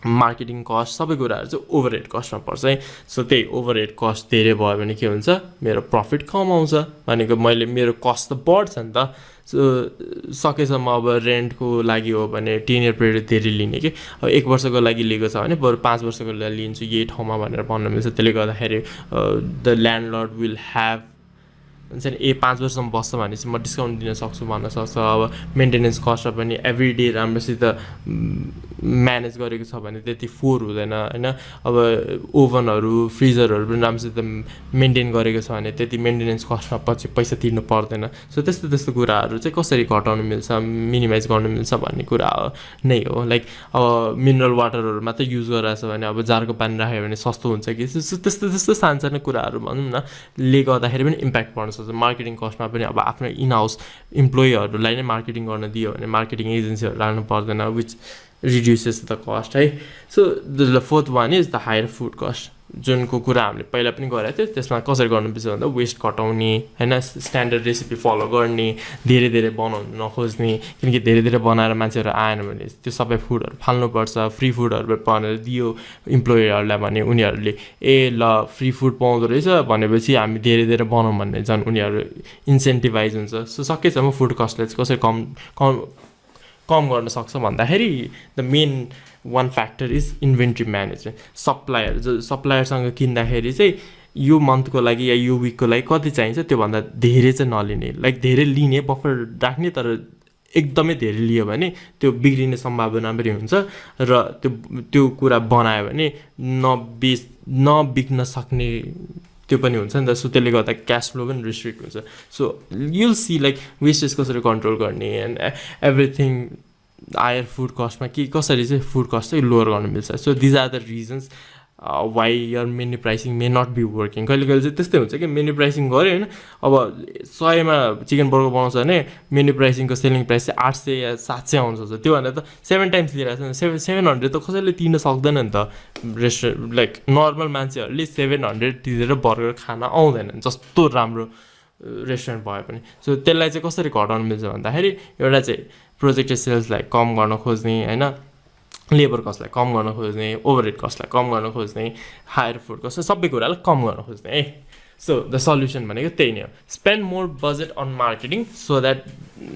मार्केटिङ कस्ट, सबै कुराहरू चाहिँ ओभरहेड कस्टमा पर्छ है। सो त्यही ओभरहेड कस्ट धेरै भयो भने के हुन्छ, मेरो प्रफिट कम आउँछ भनेको मेरो कस्ट त बढ्छ नि त। सो सकेसम्म अब रेन्टको लागि हो भने 10 इयर पिरियड धेरै लिने कि, अब 1 वर्षको लागि लिएको छ भने बरु 5 वर्षको लागि लिन्छु यही ठाउँमा भनेर भन्न मिल्छ। त्यसले गर्दाखेरि द ल्यान्डलर्ड विल ह्याभ हुन्छ नि 5 वर्षसम्म बस्छ भने चाहिँ म डिस्काउन्ट दिन सक्छु भन्न सक्छ। अब मेन्टेनेन्स कस्टमा पनि एभ्री डे राम्रोसित म्यानेज गरेको छ भने त्यति फोर हुँदैन होइन। अब ओभनहरू फ्रिजरहरू पनि राम्रोसित मेन्टेन गरेको छ भने त्यति मेन्टेनेन्स कस्टमा पछि पैसा तिर्नु पर्दैन। सो त्यस्तो कुराहरू चाहिँ कसरी घटाउनु मिल्छ, मिनिमाइज गर्नु मिल्छ भन्ने कुरा नै हो। लाइक अब मिनरल वाटरहरू मात्रै युज गरिरहेछ भने अब जारको पानी राख्यो भने सस्तो हुन्छ कि, त्यस्तो सानसानो कुराहरू भनौँ न ले गर्दाखेरि पनि इम्प्याक्ट पर्न सक्छ। मार्केटिङ कस्टमा पनि अब आफ्नो इन हाउस इम्प्लोइहरूलाई नै मार्केटिङ गर्न दियो भने मार्केटिङ एजेन्सीहरू लाग्नु पर्दैन, विच रिड्युसेस द कस्ट है। So the fourth one is the higher food cost, जुनको कुरा हामीले पहिला पनि गरेको थियो। त्यसमा कसरी गर्नुपर्छ भन्दा वेस्ट घटाउने होइन, स्ट्यान्डर्ड रेसिपी फलो गर्ने, धेरै बनाउनु नखोज्ने, किनकि धेरै बनाएर मान्छेहरू आएन भने त्यो सबै फुडहरू फाल्नुपर्छ। फ्री फुडहरू बनाएर दियो इम्प्लोइहरूलाई भने उनीहरूले ल फ्री फुड पाउँदो रहेछ भनेपछि हामी धेरै बनाउँ भन्ने झन् उनीहरू इन्सेन्टिभाइज हुन्छ। सो सकेसम्म फुड कस्टलाई चाहिँ कसरी कम गर्न सक्छ भन्दाखेरि the main one factor is inventory management सप्लायरसँग किन्दाखेरि चाहिँ यो मन्थको लागि या यो विकको लागि कति चाहिन्छ त्योभन्दा धेरै चाहिँ नलिने लाइक धेरै लिने बफर राख्ने तर एकदमै धेरै लियो भने त्यो बिग्रिने सम्भावना पनि हुन्छ र त्यो कुरा बनायो भने नबिक्न सक्ने त्यो पनि हुन्छ नि त सो त्यसले गर्दा क्यास फ्लो पनि रिस्ट्रिक्ट हुन्छ so you'll see like wastage कसरी कन्ट्रोल गर्ने एन्ड एभ्रिथिङ हायर फुड कस्टमा कसरी चाहिँ फुड कस्ट चाहिँ लोवर गर्न मिल्छ so these are the reasons why your menu pricing may not be working कहिले कहिले चाहिँ त्यस्तै हुन्छ कि मेन्यु प्राइसिङ गऱ्यो होइन अब 100मा चिकन बर्गर बनाउँछ भने मेन्यु प्राइसिङको सेलिङ प्राइस चाहिँ 800 या 700 आउँछ त्यो भनेर त 7 टाइम्स लिइरहेको छ 700 त कसैले तिर्न सक्दैन नि त रेस्टुरेन्ट लाइक नर्मल मान्छेहरूले 700 तिरेर बर्गर खान आउँदैनन् जस्तो राम्रो रेस्टुरेन्ट भए पनि सो त्यसलाई चाहिँ कसरी घटाउनु मिल्छ भन्दाखेरि एउटा चाहिँ प्रोजेक्टेड सेल्सलाई कम गर्न खोज्ने होइन लेबर कस्टलाई कम गर्न खोज्ने ओभरहेड कस्टलाई कम गर्न खोज्ने हायर फुड कस्ट सबै कुरालाई कम गर्न खोज्ने है सो द सल्युसन भनेको त्यही नै हो spend more budget on marketing so that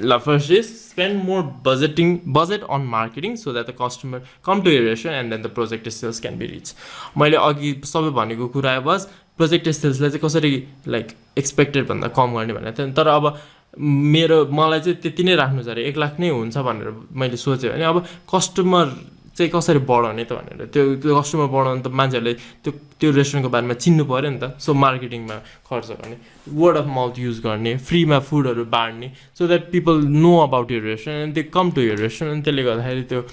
ल first is spend more budget on marketing so that the customer come to your restaurant and then the projected sales can be reach मैले अघि सबै भनेको कुरा वाज प्रोजेक्टेड सेल्सलाई चाहिँ कसरी like expected भन्दा कम गर्ने भनेको थियो तर अब मलाई चाहिँ त्यति नै राख्नु छ अरे 1 लाख नै हुन्छ भनेर मैले सोचेँ भने अब कस्टमर चाहिँ कसरी बढाउने त भनेर त्यो कस्टमर बढाउनु त मान्छेहरूले त्यो रेस्टुरेन्टको बारेमा चिन्नु पऱ्यो नि त सो मार्केटिङमा खर्च गर्ने वर्ड अफ माउथ युज गर्ने फ्रीमा फुडहरू बाँड्ने so that people know about your restaurant and they come to your restaurant त्यसले गर्दाखेरि त्यो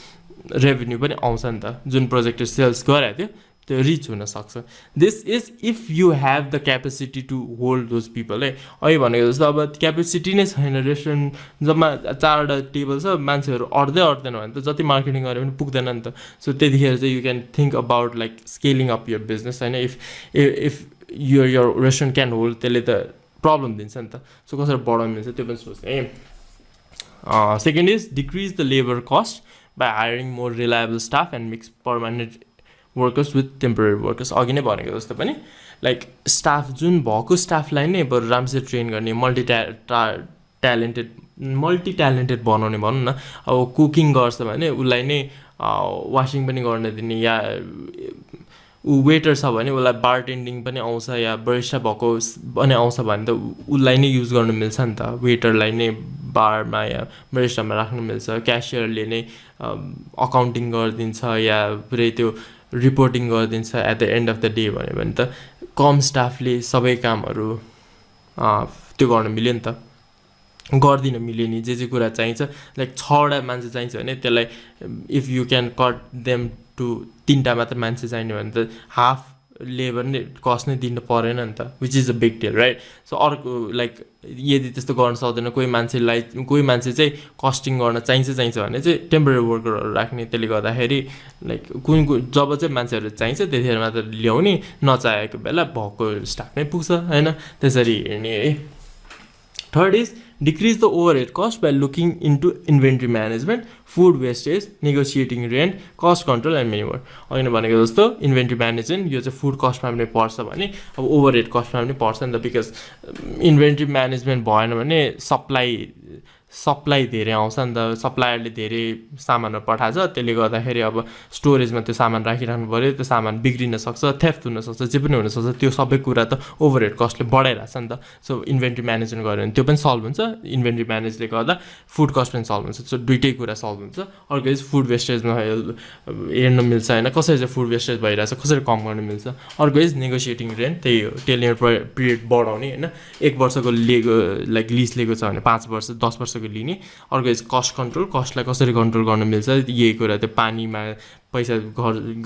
रेभेन्यू पनि आउँछ नि त जुन प्रोजेक्टेड सेल्स गराएको थियो त्यो रिच हुनसक्छ this is if you have the capacity to hold those people है अहिले भनेको जस्तो अब क्यापेसिटी नै छैन रेस्टुरेन्ट जम्मा 4वटा टेबल छ मान्छेहरू अट्दैन भने त जति मार्केटिङ गरे पनि पुग्दैन नि त सो त्यतिखेर चाहिँ you can think about like scaling up your business होइन if your restaurant can hold त्यसले त प्रब्लम दिन्छ नि त सो कसरी बढाउनु मिल्छ त्यो पनि सोच्ने है second is decrease the labour cost by hiring more reliable staff and mix permanent workers with temporary workers अघि नै भनेको जस्तो पनि लाइक स्टाफ जुन भएको स्टाफलाई नै बरु राम्रोसँग ट्रेन गर्ने मल्टी ट्यालेन्टेड बनाउने भनौँ न अब कुकिङ गर्छ भने उसलाई नै वासिङ पनि गर्न दिने या ऊ वेटर छ भने उसलाई बारटेन्डिङ पनि आउँछ या बरिस्टा भएको पनि आउँछ भने त उसलाई नै युज गर्नु मिल्छ नि त वेटरलाई नै बारमा या बरिस्टामा राख्नु मिल्छ क्यासियरले नै अकाउन्टिङ गरिदिन्छ या पुरै त्यो रिपोर्टिङ गरिदिन्छ at the end of the day भन्यो भने त कम स्टाफले सबै कामहरू त्यो गर्न मिल्यो नि त गर्दिन मिल्यो नि जे कुरा चाहिन्छ लाइक 6वटा मान्छे चाहिन्छ भने त्यसलाई if you can cut them to 3टा मात्र मान्छे चाहिने भने त हाफ लेबर नै कस्ट नै दिनु परेन नि त which is a big deal right so अर्को लाइक यदि त्यस्तो गर्न सक्दैन कोही मान्छे चाहिँ कस्टिङ गर्न चाहिन्छ भने चाहिँ टेम्पोरेरी वर्करहरू राख्ने त्यसले गर्दाखेरि लाइक जब चाहिँ मान्छेहरू चाहिन्छ त्यतिखेर मात्र ल्याउने नचाहेको बेला भएको स्टाफ नै पुग्छ होइन त्यसरी हेर्ने है third is decrease the overhead cost by looking into inventory management food wastage negotiating rent cost control and many more अघि नै भनेको जस्तो इन्भेन्ट्री म्यानेजमेन्ट यो चाहिँ फुड कस्टमा पनि पर्छ भने अब ओभरहेड कस्टमा पनि पर्छ नि त बिकज इन्भेन्ट्री म्यानेजमेन्ट भएन भने सप्लाई धेरै आउँछ नि त सप्लायरले धेरै सामानहरू पठाएछ त्यसले गर्दाखेरि अब स्टोरेजमा त्यो सामान राखिराख्नु पऱ्यो त्यो सामान बिग्रिन सक्छ थेफ्ट हुनसक्छ जे पनि हुनसक्छ त्यो सबै कुरा त ओभरहेड कस्टले बढाइरहेछ नि त सो इन्भेन्ट्री म्यानेजमेन्ट गऱ्यो भने त्यो पनि सल्भ हुन्छ इन्भेन्ट्री म्यानेजले गर्दा फुड कस्ट पनि सल्भ हुन्छ सो दुइटै कुरा सल्भ हुन्छ अर्को चाहिँ फुड वेस्टेजमा हेर्नु मिल्छ होइन कसरी चाहिँ फुड वेस्टेज भइरहेछ कसरी कम गर्नु मिल्छ अर्को इज नेगोसिएटिङ रेन्ट त्यही हो टेलियर पिरियड बढाउने होइन 1 वर्षको लिएको लाइक लिज लिएको छ भने 5 वर्ष 10 वर्षको लिने अर्को इज कस्ट कन्ट्रोल कस्टलाई कसरी कन्ट्रोल गर्न मिल्छ यही कुरा त्यो पानीमा पैसा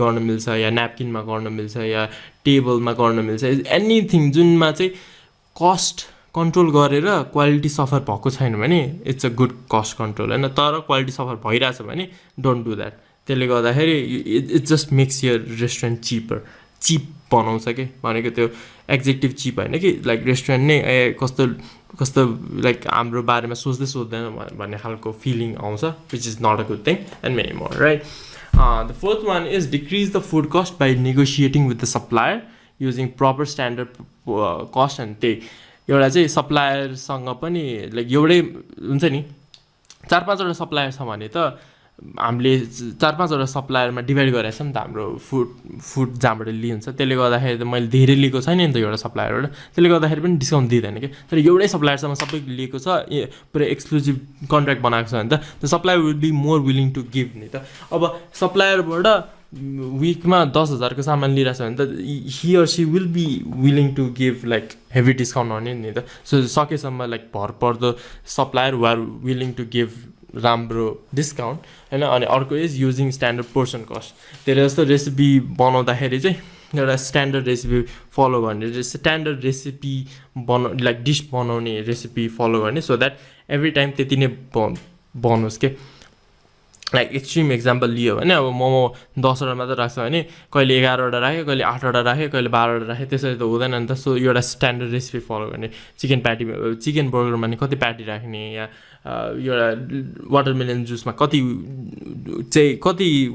गर्न मिल्छ या न्यापकिनमा गर्न मिल्छ या टेबलमा गर्न मिल्छ एनिथिङ जुनमा चाहिँ कस्ट कन्ट्रोल गरेर क्वालिटी सफर भएको छैन भने it's a good cost control होइन तर क्वालिटी सफर भइरहेछ भने डोन्ट डु द्याट त्यसले गर्दाखेरि it just makes your restaurant cheap बनाउँछ कि भनेको त्यो एक्जेक्टिभ चिप होइन कि लाइक रेस्टुरेन्ट नै कस्तो लाइक हाम्रो बारेमा सोच्दैन भन्ने खालको फिलिङ आउँछ which is not a good thing and many more right the fourth one is decrease the food cost by negotiating with the supplier using proper standard cost and त्यही एउटा चाहिँ सप्लायरसँग पनि लाइक एउटै हुन्छ नि 4-5 वटा सप्लायर छ भने त हामीले 4-5 वटा सप्लायरमा डिभाइड गरेको छ नि त हाम्रो फुड जहाँबाट लिन्छ त्यसले गर्दाखेरि त मैले धेरै लिएको छैन नि त एउटा सप्लायरबाट त्यसले गर्दाखेरि पनि डिस्काउन्ट दिँदैन कि तर एउटै सप्लायरसँग सबै लिएको छ पुरै एक्सक्लुजिभ कन्ट्र्याक्ट बनाएको छ भने त the supplier will be more willing to give नि त अब सप्लायरबाट विकमा 10,000 को सामान लिइरहेको छ भने त he or she will be willing to give like heavy discount हुने नि त सो सकेसम्म लाइक भरपर्दो supplier who are willing to give राम्रो डिस्काउन्ट होइन अनि अर्को is using standard portion cost धेरै जस्तो रेसिपी बनाउँदाखेरि चाहिँ एउटा स्ट्यान्डर्ड रेसिपी फलो गर्ने स्ट्यान्डर्ड रेसिपी लाइक डिस बनाउने रेसिपी फलो गर्ने सो द्याट एभ्री टाइम त्यति नै बनोस् के लाइक एक्सट्रिम एक्जाम्पल लियो भने अब मोमो 10 वटा मात्र राख्छ भने कहिले 11 वटा राख्यो कहिले 8 वटा राख्यो कहिले 12 वटा राख्यो त्यसरी त हुँदैन नि त सो एउटा स्ट्यान्डर्ड रेसिपी फलो गर्ने चिकन बर्गरमा नि कति प्याटी राख्ने या एउटा वाटरमेलन जुसमा कति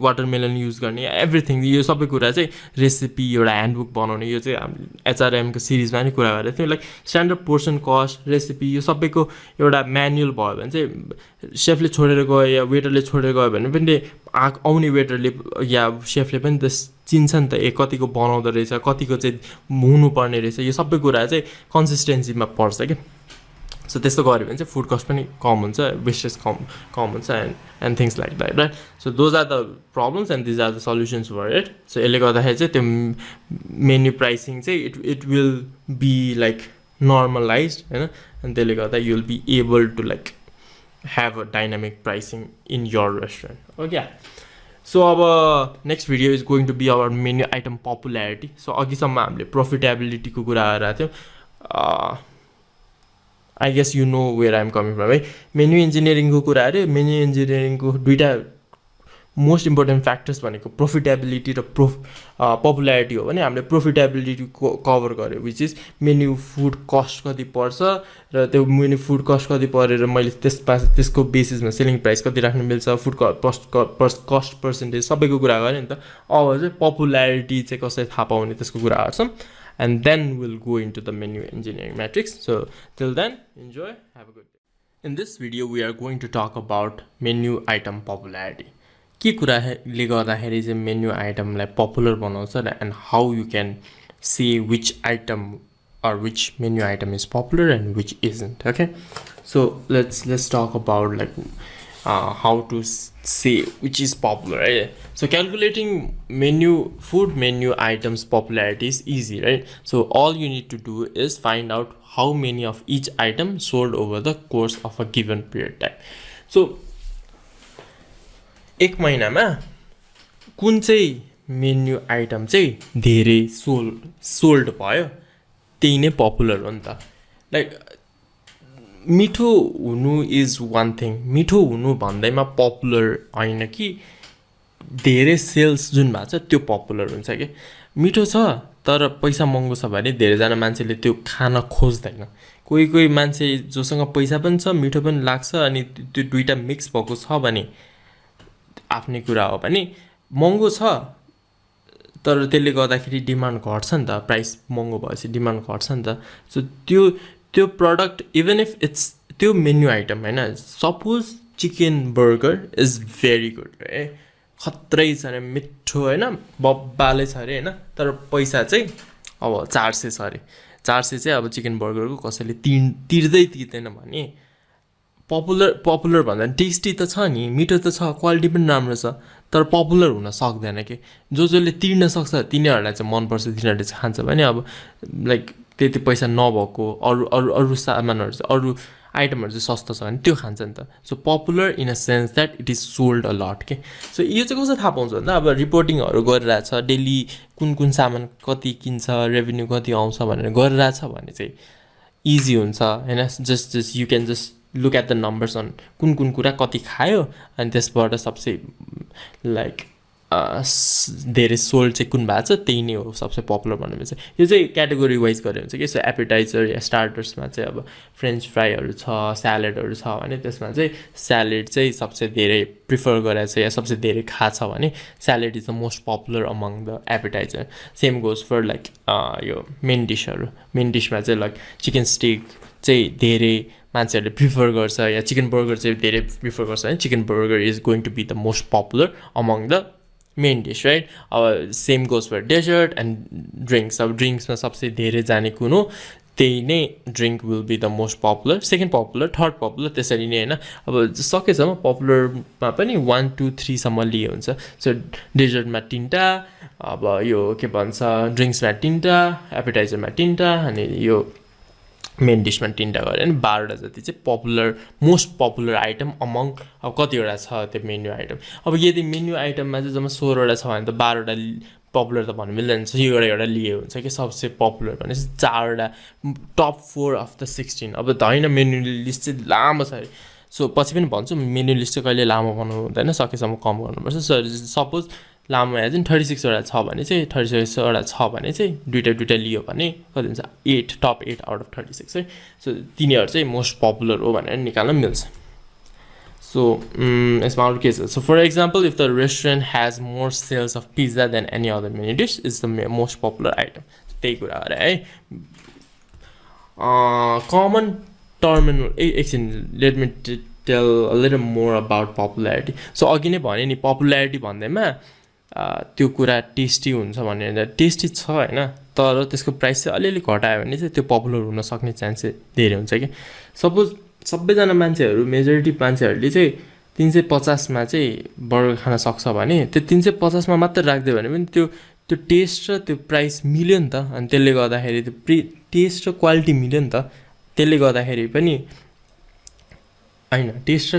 वाटरमेलन युज गर्ने एभ्रिथिङ यो सबै कुरा चाहिँ रेसिपी एउटा ह्यान्डबुक बनाउने यो चाहिँ एचआरएमको सिरिजमा नि कुरा गरेको थियो like standard portion cost recipe यो सबैको एउटा म्यानुअल भयो भने चाहिँ सेफले छोडेर गयो या वेटरले छोडेर गयो भने पनि आउने वेटरले या सेफले पनि त चिन्छ नि त कतिको बनाउँदो रहेछ कतिको चाहिँ हुनुपर्ने रहेछ यो सबै कुरा चाहिँ कन्सिस्टेन्सीमा पर्छ क्या सो त्यस्तो गऱ्यो भने चाहिँ फुड कस्ट पनि कम हुन्छ वेस्टेज कम हुन्छ and things like that right so those are the problems and these are the solutions for it so यसले गर्दाखेरि चाहिँ त्यो मेन्यु प्राइसिङ चाहिँ it will be like normalize होइन अनि त्यसले गर्दा you will be able to like have a dynamic pricing in your restaurant. Okay, so our next video is going to be our menu item popularity. So अघिसम्म हामीले profitability को कुरा गरिरहेको थियौँ. I guess you know where I'm coming from, है menu engineering को कुरा अरे menu engineering को दुईटा मोस्ट इम्पोर्टेन्ट फ्याक्टर्स भनेको प्रोफिटेबिलिटी र पपुलारिटी हो भने हामीले प्रोफिटेबिलिटी कभर गऱ्यो which is menu food cost कति पर्छ र त्यो मेन्यु फुड कस्ट कति परेर मैले त्यसको बेसिसमा सेलिङ प्राइस कति राख्न मिल्छ फुड कस्ट पर्सेन्टेज सबैको कुरा गरेँ नि त अब चाहिँ पपुलारिटी चाहिँ कसरी थाहा पाउने त्यसको कुरा गर्छौँ and then will go into the menu engineering matrix so till then enjoy have a good day in this video we are going to talk about menu item popularity के कुराले गर्दाखेरि चाहिँ मेन्यु आइटमलाई पपुलर बनाउँछ र and how you can say which item or which menu item is popular and which isn't. Okay, so let's talk about like how to say which is popular, right? So calculating food menu items popularity is easy, right? So all you need to do is find out how many of each item sold over the course of a given period time. So एक महिनामा कुन चाहिँ menu item चाहिँ धेरै sold भयो त्यही नै popular हो नि त लाइक मिठो हुनु इज वान थिङ मिठो हुनु भन्दैमा पपुलर होइन कि धेरै सेल्स जुन भएको छ त्यो पपुलर हुन्छ कि मिठो छ तर पैसा महँगो छ भने धेरैजना मान्छेले त्यो खान खोज्दैन कोही मान्छे जोसँग पैसा पनि छ मिठो पनि लाग्छ अनि त्यो दुईटा मिक्स भएको छ भने आफ्नै कुरा हो भने महँगो छ तर त्यसले गर्दाखेरि डिमान्ड घट्छ नि त प्राइस महँगो भएपछि डिमान्ड घट्छ नि त सो त्यो प्रडक्ट इभन इफ इट्स त्यो मेन्यु आइटम होइन suppose chicken burger is very good है खत्रै छ अरे मिठो होइन बब्बाले छ अरे होइन तर पैसा चाहिँ अब 400 छ अरे 400 चाहिँ अब चिकन बर्गरको कसैले तिर्दैन भने पपुलर भन्दा टेस्टी त छ नि मिठो त छ क्वालिटी पनि राम्रो छ तर पपुलर हुन सक्दैन कि जसले तिर्न सक्छ तिनीहरूलाई चाहिँ मनपर्छ तिनीहरूले चाहिँ खान्छ भने अब लाइक त्यति पैसा नभएको अरू सामानहरू चाहिँ अरू आइटमहरू चाहिँ सस्तो छ भने त्यो खान्छ नि त so popular in a sense that it is sold a lot के सो यो चाहिँ कसरी थाहा पाउँछ भन्दा अब रिपोर्टिङहरू गरिरहेछ डेली कुन सामान कति किन्छ रेभेन्यू कति आउँछ भनेर गरिरहेछ भने चाहिँ इजी हुन्छ होइन just you can just look at the numbers on कुन कुरा कति खायो अनि त्यसबाट सबसे लाइक धेरै सोल्ड चाहिँ कुन भएको छ त्यही नै हो सबसे पपुलर भन्ने चाहिँ यो चाहिँ क्याटेगोरी वाइज गऱ्यो भने चाहिँ के छ एपेटाइजर या स्टार्टर्समा चाहिँ अब फ्रेन्च फ्राईहरू छ स्यालेडहरू छ भने त्यसमा चाहिँ स्यालेड चाहिँ सबसे धेरै प्रिफर गरेको छ या सबसे धेरै खाछ भने salad is the most popular among the appetizer same goes for like यो मेन डिसमा चाहिँ लाइक चिकन स्टिक चाहिँ धेरै मान्छेहरूले प्रिफर गर्छ या चिकन बर्गर चाहिँ धेरै प्रिफर गर्छ होइन chicken burger is going to be the most popular among the main dish right अब same goes for dessert and drinks अब ड्रिङ्क्समा सबसे धेरै जाने कुन हो त्यही नै drink will be the most popular second popular third popular त्यसरी नै होइन अब सकेसम्म पपुलरमा पनि 1 2 3 सम्म लिए हुन्छ सो डेजर्टमा 3टा अब यो के भन्छ ड्रिङ्क्समा 3टा एपेटाइजरमा 3टा अनि यो मेन डिसमा 3टा गऱ्यो भने 12वटा जति चाहिँ popular most popular item among अब कतिवटा छ त्यो मेन्यु आइटम अब यदि मेन्यु आइटममा चाहिँ जम्मा 16वटा छ भने त 12वटा पपुलर त भन्नु मिल्दैन यो एउटा लिए हुन्छ कि सबसे पपुलर भनेपछि 4वटा टप 4 अफ द 16 अब त होइन मेन्यु लिस्ट चाहिँ लामो छ सो पछि पनि भन्छु मेन्यु लिस्ट चाहिँ कहिले लामो बनाउनु हुँदैन सकेसम्म कम गर्नुपर्छ सो सपोज लामो एज इन 36वटा छ भने चाहिँ 36वटा छ भने चाहिँ दुईटा लियो भने कति हुन्छ 8 टप 8 आउट अफ 36 है सो तिनीहरू चाहिँ मोस्ट पपुलर हो भनेर निकाल्न मिल्छ So, यसमा अरू के छ so for example if the restaurant has more sales of pizza than any other menu dish is the most popular item त्यही कुरा अरे है कमन टर्मिनल एकछिन let me tell a little more about popularity so अघि नै भने नि popularity भन्दैमा त्यो कुरा टेस्टी हुन्छ भने टेस्टी छ होइन तर त्यसको प्राइस चाहिँ अलिअलि घटायो भने चाहिँ त्यो पपुलर हुन सक्ने चान्स चाहिँ धेरै हुन्छ कि सपोज सबैजना मान्छेहरू मेजोरिटी मान्छेहरूले चाहिँ 350मा चाहिँ बर्गर खान सक्छ भने त्यो 350मा मात्र राख्दियो भने पनि त्यो टेस्ट र त्यो प्राइस मिल्यो नि त अनि त्यसले गर्दाखेरि त्यो टेस्ट र क्वालिटी मिल्यो नि त त्यसले गर्दाखेरि पनि होइन टेस्ट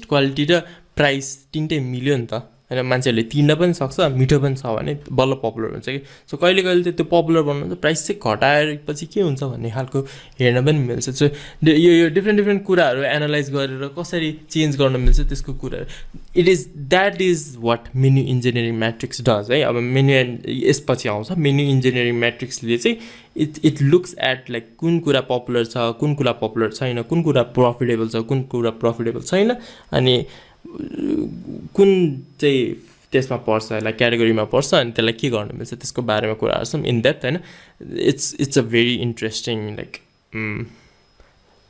क्वालिटी र प्राइस तिनटै मिल्यो नि त होइन मान्छेहरूले तिर्न पनि सक्छ मिठो पनि छ भने बल्ल पपुलर हुन्छ कि सो कहिले कहिले त्यो पपुलर बनाउनु प्राइस चाहिँ घटाएपछि के हुन्छ भन्ने खालको हेर्न पनि मिल्छ सो यो डिफ्रेन्ट कुराहरू एनालाइज गरेर कसरी चेन्ज गर्न मिल्छ त्यसको कुराहरू that is what menu engineering matrix does है अब मेन्यु यसपछि आउँछ मेन्यु इन्जिनियरिङ म्याट्रिक्सले चाहिँ इट लुक्स एट लाइक कुन कुरा पपुलर छ कुन कुरा पपुलर छैन कुन कुरा प्रफिटेबल छ कुन कुरा प्रफिटेबल छैन अनि कुन चाहिँ त्यसमा पर्छ लाइक क्याटेगोरीमा पर्छ अनि त्यसलाई के गर्नु मिल्छ त्यसको बारेमा कुराहरू छन् इन डेप्थ होइन it's a very interesting like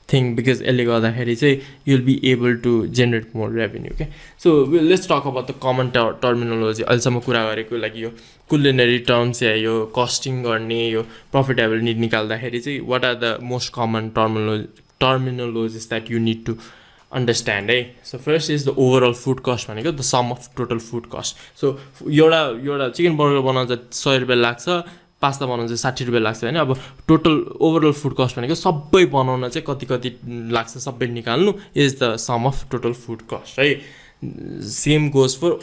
thing because यसले गर्दाखेरि चाहिँ you'll be able to generate more revenue के so let's talk about the common terminology अहिलेसम्म कुरा गरेको लागि यो कुलिनरी टर्म्स या यो कस्टिङ गर्ने यो प्रफिटेबिलिटी निकाल्दाखेरि चाहिँ what are the most common terminologies that you need to understand है so first is the overall food cost भनेको the sum of total food cost so एउटा चिकन बर्गर बनाउँदा 100 रुपियाँ लाग्छ पास्ता बनाउँदा 60 रुपियाँ लाग्छ होइन अब टोटल ओभरअल फुड कस्ट भनेको सबै बनाउन चाहिँ कति लाग्छ सबै निकाल्नु is the sum of total food cost है same goes for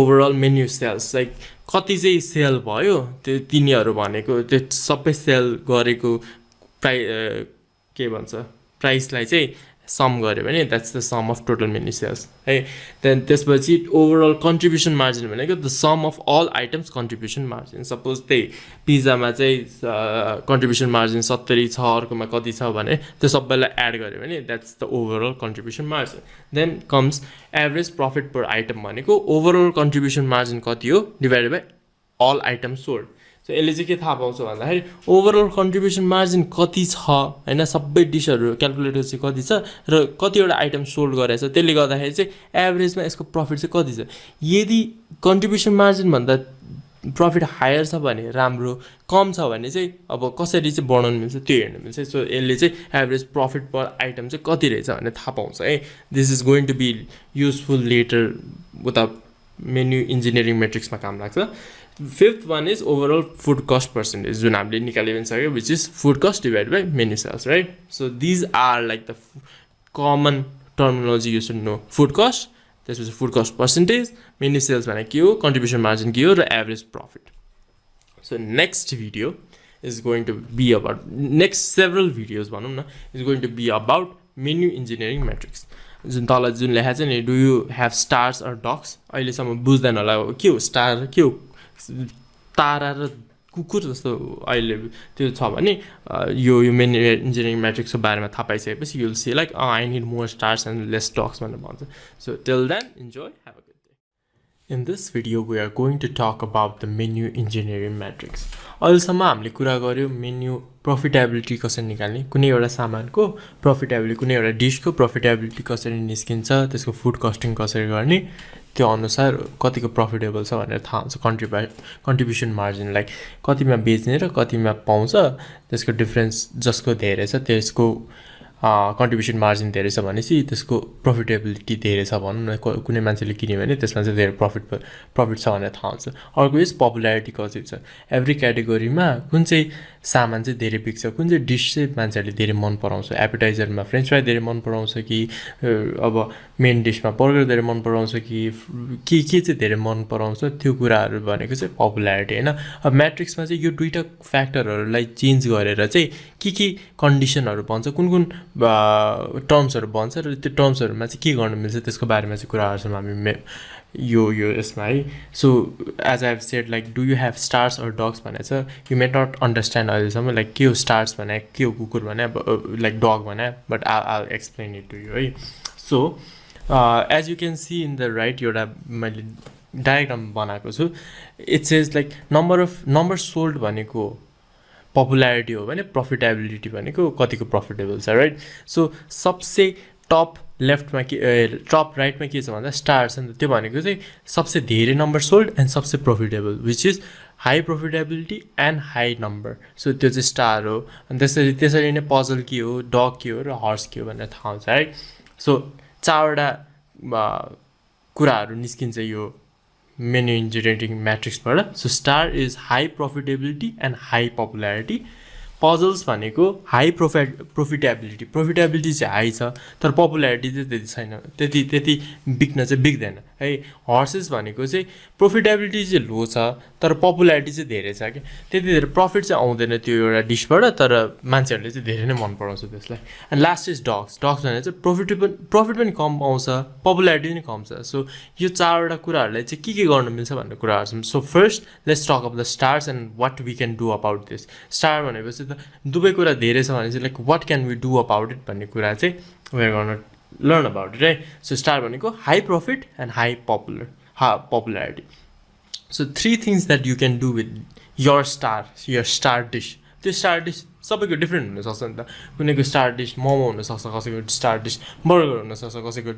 overall menu sales like कति चाहिँ सेल भयो त्यो तिनीहरू भनेको त्यो सबै सेल गरेको के भन्छ प्राइसलाई चाहिँ सम गऱ्यो भने that's the sum of total menu sales है देन त्यसपछि ओभरअल कन्ट्रिब्युसन मार्जिन भनेको the sum of all items contribution margin suppose त्यही पिज्जामा चाहिँ कन्ट्रिब्युसन मार्जिन 70 छ अर्कोमा कति छ भने त्यो सबैलाई एड गऱ्यो भने that's the overall contribution margin then comes average profit per item भनेको ओभरअल कन्ट्रिब्युसन मार्जिन कति हो divided by all item sold so यसले चाहिँ के थाहा पाउँछ भन्दाखेरि ओभरअल कन्ट्रिब्युसन मार्जिन कति छ होइन सबै डिसहरू क्यालकुलेट चाहिँ कति छ र कतिवटा आइटम सोल्ड गरेछ त्यसले गर्दाखेरि चाहिँ एभरेजमा यसको प्रफिट चाहिँ कति छ यदि कन्ट्रिब्युसन मार्जिनभन्दा प्रफिट हायर छ भने राम्रो कम छ भने चाहिँ अब कसरी चाहिँ बढाउनु मिल्छ त्यो हेर्नु मिल्छ सो यसले चाहिँ एभरेज प्रफिट पर आइटम चाहिँ कति रहेछ भन्ने थाहा पाउँछ है this is going to be useful later उता मेन्यु इन्जिनियरिङ मेट्रिक्समा काम लाग्छ fifth one is overall food cost percentage जुन हामीले निकालि पनि सक्यो which is food cost divide by menu sales right so these are like the common terminology you should know food cost त्यसपछि food cost percentage menu sales भने के हो contribution margin के हो र average profit so next video is going to be about next several videos भनौँ न is going to be about menu engineering matrix जुन तल जुन लेखाएको छ नि do you have stars or dogs अहिलेसम्म बुझ्दैन होला के हो स्टार के हो तारा र कुकुर जस्तो अहिले त्यो छ भने यो मेन्यु इन्जिनियरिङ म्याट्रिक्सको बारेमा थाहा पाइसकेपछि you'll see like I need more stars and less dogs भनेर भन्छ so till then enjoy have a good day In this video, we are going to talk about the menu engineering matrix. अहिलेसम्म हामीले कुरा गर्यो menu profitability कसरी निकाल्ने, कुनै एउटा सामानको प्रफिटेबिलिटी, कुनै एउटा डिशको प्रफिटेबिलिटी कसरी निस्किन्छ, त्यसको फुड कस्टिङ कसरी गर्ने, त्यो अनुसार कतिको प्रफिटेबल छ भनेर थाहा हुन्छ। कन्ट्रिब्युसन मार्जिन लाइक कतिमा बेच्ने र कतिमा पाउँछ त्यसको डिफरेन्स जसको धेरै छ त्यसको कन्ट्रिब्युसन मार्जिन धेरै छ भनेपछि त्यसको प्रफिटेबिलिटी धेरै छ भनौँ न। कुनै मान्छेले किन्यो भने त्यसमा चाहिँ धेरै प्रफिट छ भनेर थाहा हुन्छ। अर्को इज पपुल्यारिटी कति छ, एभ्री क्याटेगोरीमा कुन चाहिँ सामान चाहिँ धेरै बिक्छ, कुन चाहिँ डिस चाहिँ मान्छेहरूले धेरै मन पराउँछ। एपेटाइजरमा फ्रेन्च फ्राई धेरै मन पराउँछ कि अब मेन डिसमा बर्गर धेरै मन पराउँछ कि के चाहिँ धेरै मन पराउँछ, त्यो कुराहरू भनेको चाहिँ पपुल्यारिटी होइन। अब म्याट्रिक्समा चाहिँ यो दुईवटा फ्याक्टरहरूलाई चेन्ज गरेर चाहिँ के कन्डिसनहरू बन्छ, कुन कुन टर्म्सहरू बन्छ र त्यो टर्म्सहरूमा चाहिँ के गर्नु मिल्छ त्यसको बारेमा चाहिँ कुरा गर्छौँ हामी यो यसमा है। So as I have said like do you have stars or dogs भनेको छ, यु मे नट अन्डरस्ट्यान्ड अहिलेसम्म लाइक के हो स्टार्स भने, के हो कुकुर भने, लाइक डग भने, but I explain it to you है। So as you can see in the right एउटा मैले डायग्राम बनाएको छु। It says like number sold भनेको पपुल्यारिटी हो भने प्रफिटेबिलिटी भनेको कतिको प्रफिटेबल छ, राइट। सो सबसे टप लेफ्टमा टप राइटमा के छ भन्दा स्टार्स नि त, त्यो भनेको चाहिँ सबसे धेरै नम्बर सोल्ड एन्ड सबसे profitable which is high profitability and high number. So त्यो चाहिँ स्टार हो। अनि त्यसरी नै पजल के हो, डग के हो र हर्स के हो भनेर थाहा हुन्छ है। सो चारवटा कुराहरू निस्किन्छ यो मेन्यु इन्जिनियरिङ म्याट्रिक्सबाट। So star is high profitability and high popularity. Puzzles भनेको हाई प्रफिटेबिलिटी चाहिँ हाई छ तर पपुल्यारिटी चाहिँ त्यति छैन, त्यति बिक्न चाहिँ बिक्दैन है। हर्सेस भनेको चाहिँ प्रफिटेबिलिटी चाहिँ लो छ तर पपुल्यारिटी चाहिँ धेरै छ कि त्यति धेरै प्रफिट चाहिँ आउँदैन त्यो एउटा डिसबाट, तर मान्छेहरूले चाहिँ धेरै नै मन पराउँछ त्यसलाई। एन्ड लास्ट इज डग्स भने चाहिँ प्रफिट पनि कम आउँछ, पपुल्यारिटी पनि कम छ। सो यो चारवटा कुराहरूलाई चाहिँ के गर्नु मिल्छ भन्ने कुराहरू छन्। So first let's talk of the stars and what we can do about this. Star भनेपछि त दुवै कुरा धेरै छ भने चाहिँ like what can we do about it भन्ने कुरा चाहिँ वी आर गर्न लर्न अबाउट इट है। सो स्टार भनेको high profit and high popularity. So 3 things that you can do with your star dish. त्यो स्टार डिस सबैको different हुनसक्छ नि त। कुनैको स्टार डिस मोमो हुनसक्छ, कसैको स्टार डिस बर्गर हुनसक्छ, कसैको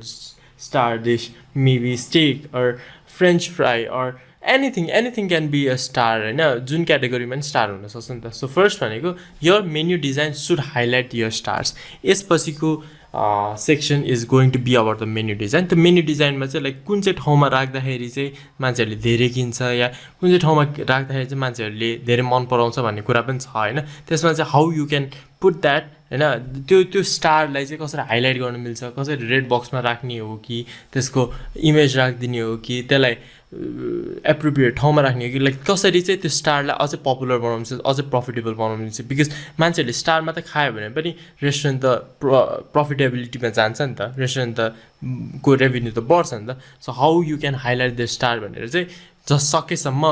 star dish maybe steak or French fry or anything can be a star होइन, जुन क्याटेगोरीमा पनि स्टार हुनसक्छ नि त। सो फर्स्ट भनेको your menu design should highlight your stars. यसपछिको section is going to be about the menu design. त्यो मेन्यु डिजाइनमा चाहिँ लाइक कुन चाहिँ ठाउँमा राख्दाखेरि चाहिँ मान्छेहरूले धेरै किन्छ या कुन चाहिँ ठाउँमा राख्दाखेरि चाहिँ मान्छेहरूले धेरै मन पराउँछ भन्ने कुरा पनि छ होइन। त्यसमा चाहिँ how you can put that होइन, त्यो स्टारलाई चाहिँ कसरी हाइलाइट गर्नु मिल्छ, कसरी रेड बक्समा राख्ने हो कि त्यसको इमेज राखिदिने हो कि त्यसलाई एप्रोप्रिएट ठाउँमा राख्ने हो कि लाइक कसरी चाहिँ त्यो स्टारलाई अझै पपुलर बनाउनु मिल्छ, अझै प्रफिटेबल बनाउनु मिल्छ। बिकज मान्छेहरूले स्टार मात्रै खायो भने पनि रेस्टुरेन्ट त प्रफिटेबिलिटीमा जान्छ नि त, रेस्टुरेन्ट त को रेभेन्यू त बढ्छ नि त। So how you can highlight the star भनेर चाहिँ सकेसम्म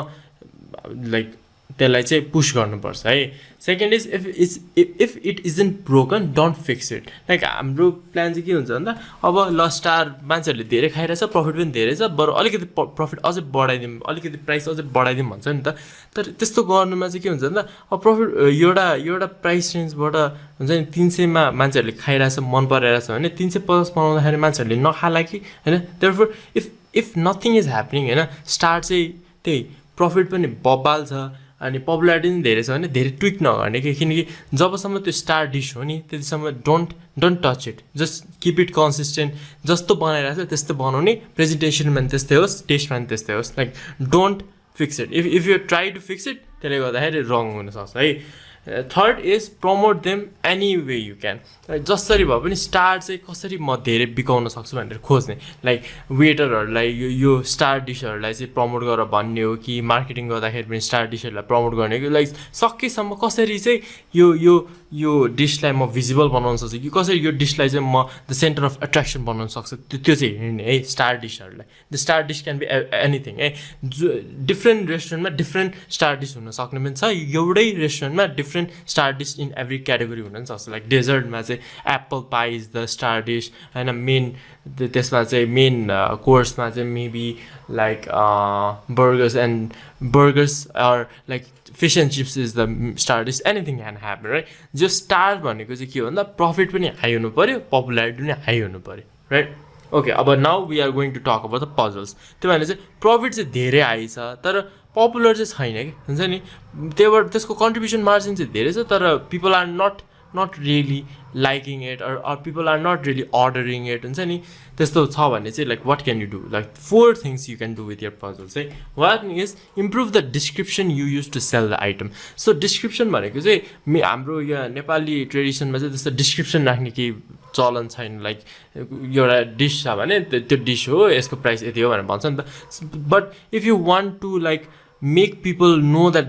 लाइक त्यसलाई चाहिँ पुस गर्नुपर्छ है। Second is if it isn't broken don't fix it. Like हाम्रो प्लान चाहिँ के हुन्छ भन्दा अब ल स्टार मान्छेहरूले धेरै खाइरहेछ, प्रफिट पनि धेरै छ, बरु अलिकति प्रफिट अझै बढाइदिउँ, अलिकति प्राइस अझै बढाइदिउँ भन्छ नि त। तर त्यस्तो गर्नुमा चाहिँ के हुन्छ भन्दा अब प्रफिट एउटा प्राइस रेन्जबाट हुन्छ नि 300मा मान्छेहरूले खाइरहेछ, मन पराइरहेछ भने 350 बनाउँदाखेरि मान्छेहरूले नखाला कि होइन। Therefore if nothing is happening होइन, स्टार चाहिँ त्यही प्रफिट पनि बब्बाल छ अनि पपुल्यारिटी पनि धेरै छ भने धेरै ट्विक नगर्ने कि, किनकि जबसम्म त्यो स्टार डिस हो नि त्यतिसम्म don't touch it, just keep it consistent. जस्तो बनाइरहेको छ त्यस्तो बनाउने, प्रेजेन्टेसनमा पनि त्यस्तै होस्, टेस्टमा पनि त्यस्तै होस्, like don't fix it. If you try to fix it त्यसले गर्दाखेरि रङ हुनसक्छ है। Third is promote them any way you can. जसरी भए पनि स्टार चाहिँ कसरी म धेरै बिकाउन सक्छु भनेर खोज्ने, लाइक वेटरहरूलाई यो स्टार डिसहरूलाई चाहिँ प्रमोट गरेर भन्ने हो कि मार्केटिङ गर्दाखेरि पनि स्टार डिसहरूलाई प्रमोट गर्ने हो कि लाइक सकेसम्म कसरी चाहिँ यो डिसलाई म भिजिबल बनाउन सक्छु कि कसरी यो डिसलाई चाहिँ म द सेन्टर अफ एट्र्याक्सन बनाउन सक्छु, त्यो चाहिँ हेर्ने है स्टार डिसहरूलाई। The star dish can be anything है। डिफ्रेन्ट रेस्टुरेन्टमा डिफ्रेन्ट स्टार डिस हुन सक्ने पनि छ, एउटै रेस्टुरेन्टमा different star dish in every category हुन सक्छ लाइक डेजर्टमा चाहिँ apple pie is the star dish होइन मेन त्यसमा चाहिँ मेन कोर्समा चाहिँ maybe like burgers or like fish and chips is the star dish anything can happen right जो स्टार भनेको चाहिँ के हो भन्दा प्रफिट पनि हाई हुनु पऱ्यो पपुलारिटी पनि हाई हुनु पऱ्यो राइट ओके अब now we are going to talk about the puzzles त्यो भने चाहिँ प्रफिट चाहिँ धेरै हाई छ तर पपुलर चाहिँ छैन कि हुन्छ नि त्यहीबाट त्यसको कन्ट्रिब्युसन मार्जिन चाहिँ धेरै छ तर people are not really liking it or people are not really ordering it हुन्छ नि त्यस्तो छ भने चाहिँ like what can you do like 4 things you can do with your puzzle चाहिँ one is improve the description you use to sell the item so description भनेको चाहिँ हाम्रो यहाँ नेपाली ट्रेडिसनमा चाहिँ त्यस्तो डिस्क्रिप्सन राख्ने केही चलन छैन लाइक एउटा डिस छ भने त्यो डिस हो यसको प्राइस यति हो भनेर भन्छ नि त but if you want to like make people know that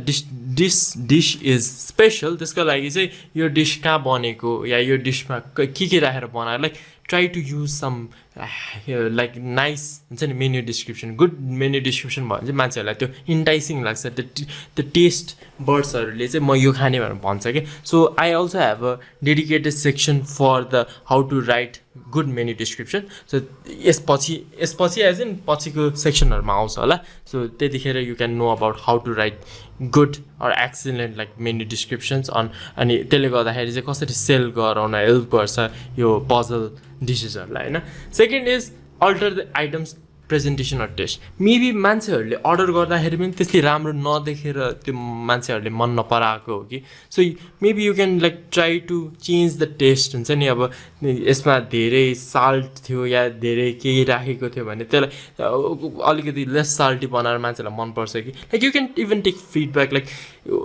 dish is special त्यसको लागि चाहिँ यो डिस कहाँ बनेको या यो डिसमा के राखेर बनाएर like try to use some like nice हुन्छ नि menu description good menu description भयो भने चाहिँ मान्छेहरूलाई त्यो इन्टाइसिङ लाग्छ त्यो टेस्ट बर्ड्सहरूले चाहिँ म यो खाने भनेर भन्छ कि so I also have a dedicated section for the how to write good menu description so यसपछि एज इन पछिको सेक्सनहरूमा आउँछ होला सो त्यतिखेर you can know about how to write good or excellent like menu descriptions अनि त्यसले गर्दाखेरि चाहिँ कसरी सेल गराउन हेल्प गर्छ यो पजल डिसेसहरूलाई होइन second is alter the items presentation or taste maybe मान्छेहरूले अर्डर गर्दाखेरि पनि त्यति राम्रो नदेखेर त्यो मान्छेहरूले मन नपराएको हो कि so maybe you can like try to change the taste हुन्छ नि अब यसमा धेरै साल्ट थियो या धेरै केही राखेको थियो भने त्यसलाई अलिकति लेस साल्टी बनाएर मान्छेलाई मनपर्छ कि like you can even take feedback like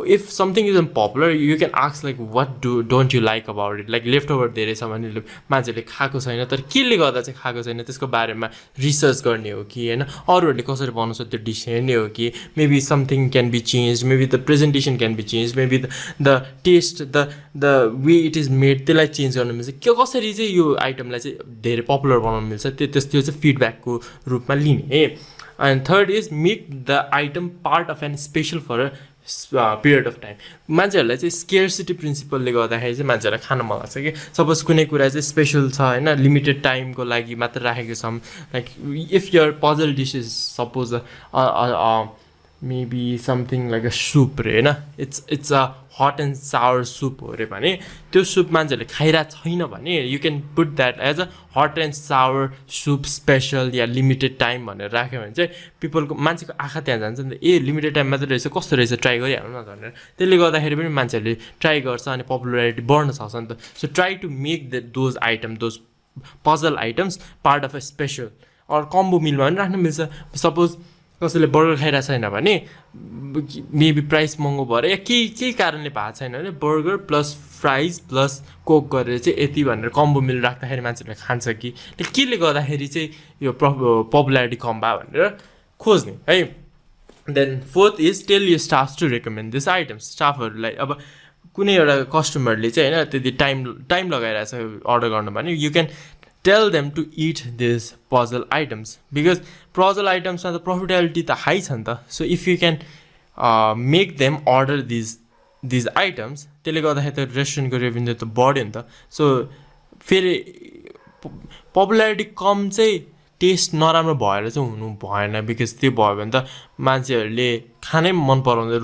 if something is popular you can ask like what don't you like about it like leftover धेरै छ भने मान्छेहरूले खाएको छैन तर केले गर्दा चाहिँ खाएको छैन त्यसको बारेमा रिसर्च गर्ने हो कि होइन अरूहरूले कसरी बनाउँछ त्यो डिस हेर्ने हो कि maybe something can be change maybe the presentation can be change maybe the taste the way it is made त्यसलाई चेन्ज गर्नु मिल्छ के कसरी चाहिँ यो आइटमलाई चाहिँ धेरै पपुलर बनाउनु मिल्छ त्यो चाहिँ फिडब्याकको रूपमा लिने and third is make the item part of an special for a period of time मान्छेहरूलाई चाहिँ स्केर्सिटी प्रिन्सिपलले गर्दाखेरि चाहिँ मान्छेहरूलाई खान मन लाग्छ कि सपोज कुनै कुरा चाहिँ स्पेसल छ होइन लिमिटेड टाइमको लागि मात्र राखेको छौँ like if your puzzle dish is suppose maybe something like a soup रे होइन it's a hot and sour soup हो अरे भने त्यो सुप मान्छेहरूले खाइरहेको छैन भने you can put that as a hot and sour soup special या लिमिटेड टाइम भनेर राख्यो भने चाहिँ पिपलको मान्छेको आँखा त्यहाँ जान्छ नि त ए लिमिटेड टाइम मात्रै रहेछ कस्तो रहेछ ट्राई गरिहाल्नु न भनेर त्यसले गर्दाखेरि पनि मान्छेहरूले ट्राई गर्छ अनि पपुलारिटी बढ्न सक्छ नि त so try to make those item those puzzle items part of a special or combo मिलमा पनि राख्नु मिल्छ सपोज कसैले बर्गर खाइरहेको छैन भने मेबी प्राइस महँगो भएर या केही कारणले भएको छैन भने burger plus fries plus Coke गरेर चाहिँ यति भनेर कम्बो मिल राख्दाखेरि मान्छेहरूले खान्छ कि केले गर्दाखेरि चाहिँ यो पपुलारिटी कम भयो भनेर खोज्ने है then fourth is tell your staff to recommend this items स्टाफहरूलाई अब कुनै एउटा कस्टमरले चाहिँ होइन त्यति टाइम लगाइरहेछ अर्डर गर्नु भने you can tell them to eat these puzzle items because puzzle items are the profitability the high chanta so if you can make them order these items त्यसले गर्दाखेरि त रेस्टुरेन्टको रेभेन्यू त बढ्यो नि त सो फेरि पपुलारिटी कम चाहिँ टेस्ट नराम्रो भएर चाहिँ हुनु भएन बिकज त्यो भयो भने त मान्छेहरूले खानै मन पराउँदैन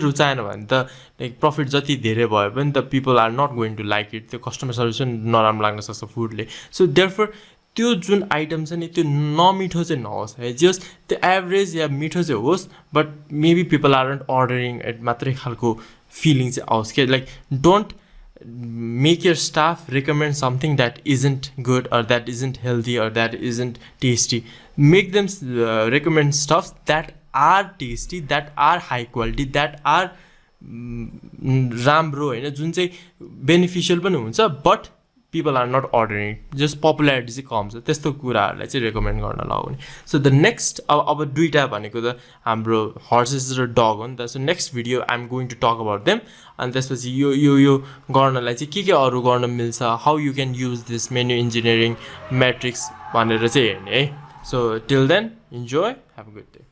रुचाएन भने त लाइक प्रफिट जति धेरै भयो पनि त people are not going to like it त्यो कस्टमर सर्भिस पनि नराम्रो लाग्न सक्छ फुडले सो देयरफोर त्यो जुन आइटम छ नि त्यो नमिठो चाहिँ नहोस् है जस त्यो एभरेज या मिठो चाहिँ होस् but maybe people are not ordering it मात्रै खालको फिलिङ चाहिँ आओस् कि like don't make your staff recommend something that isn't good or that isn't healthy or that isn't tasty make them recommend stuff that are tasty that are high quality that are राम्रो हैन जुन चाहिँ beneficial पनि हुन्छ but people are not ordering just popularity चाहिँ कम छ त्यस्तो कुराहरुलाई चाहिँ रेकमेन्ड गर्न लगाउने सो द नेक्स्ट अब दुईटा भनेको त हाम्रो हर्सेस र डग हो नि त so next video I am going to talk about them अनि त्यसपछि यो गर्नलाई चाहिँ के अरु गर्न मिल्छ how you can use this menu engineering matrix भनेर चाहिँ हेर्ने है so till then enjoy have a good day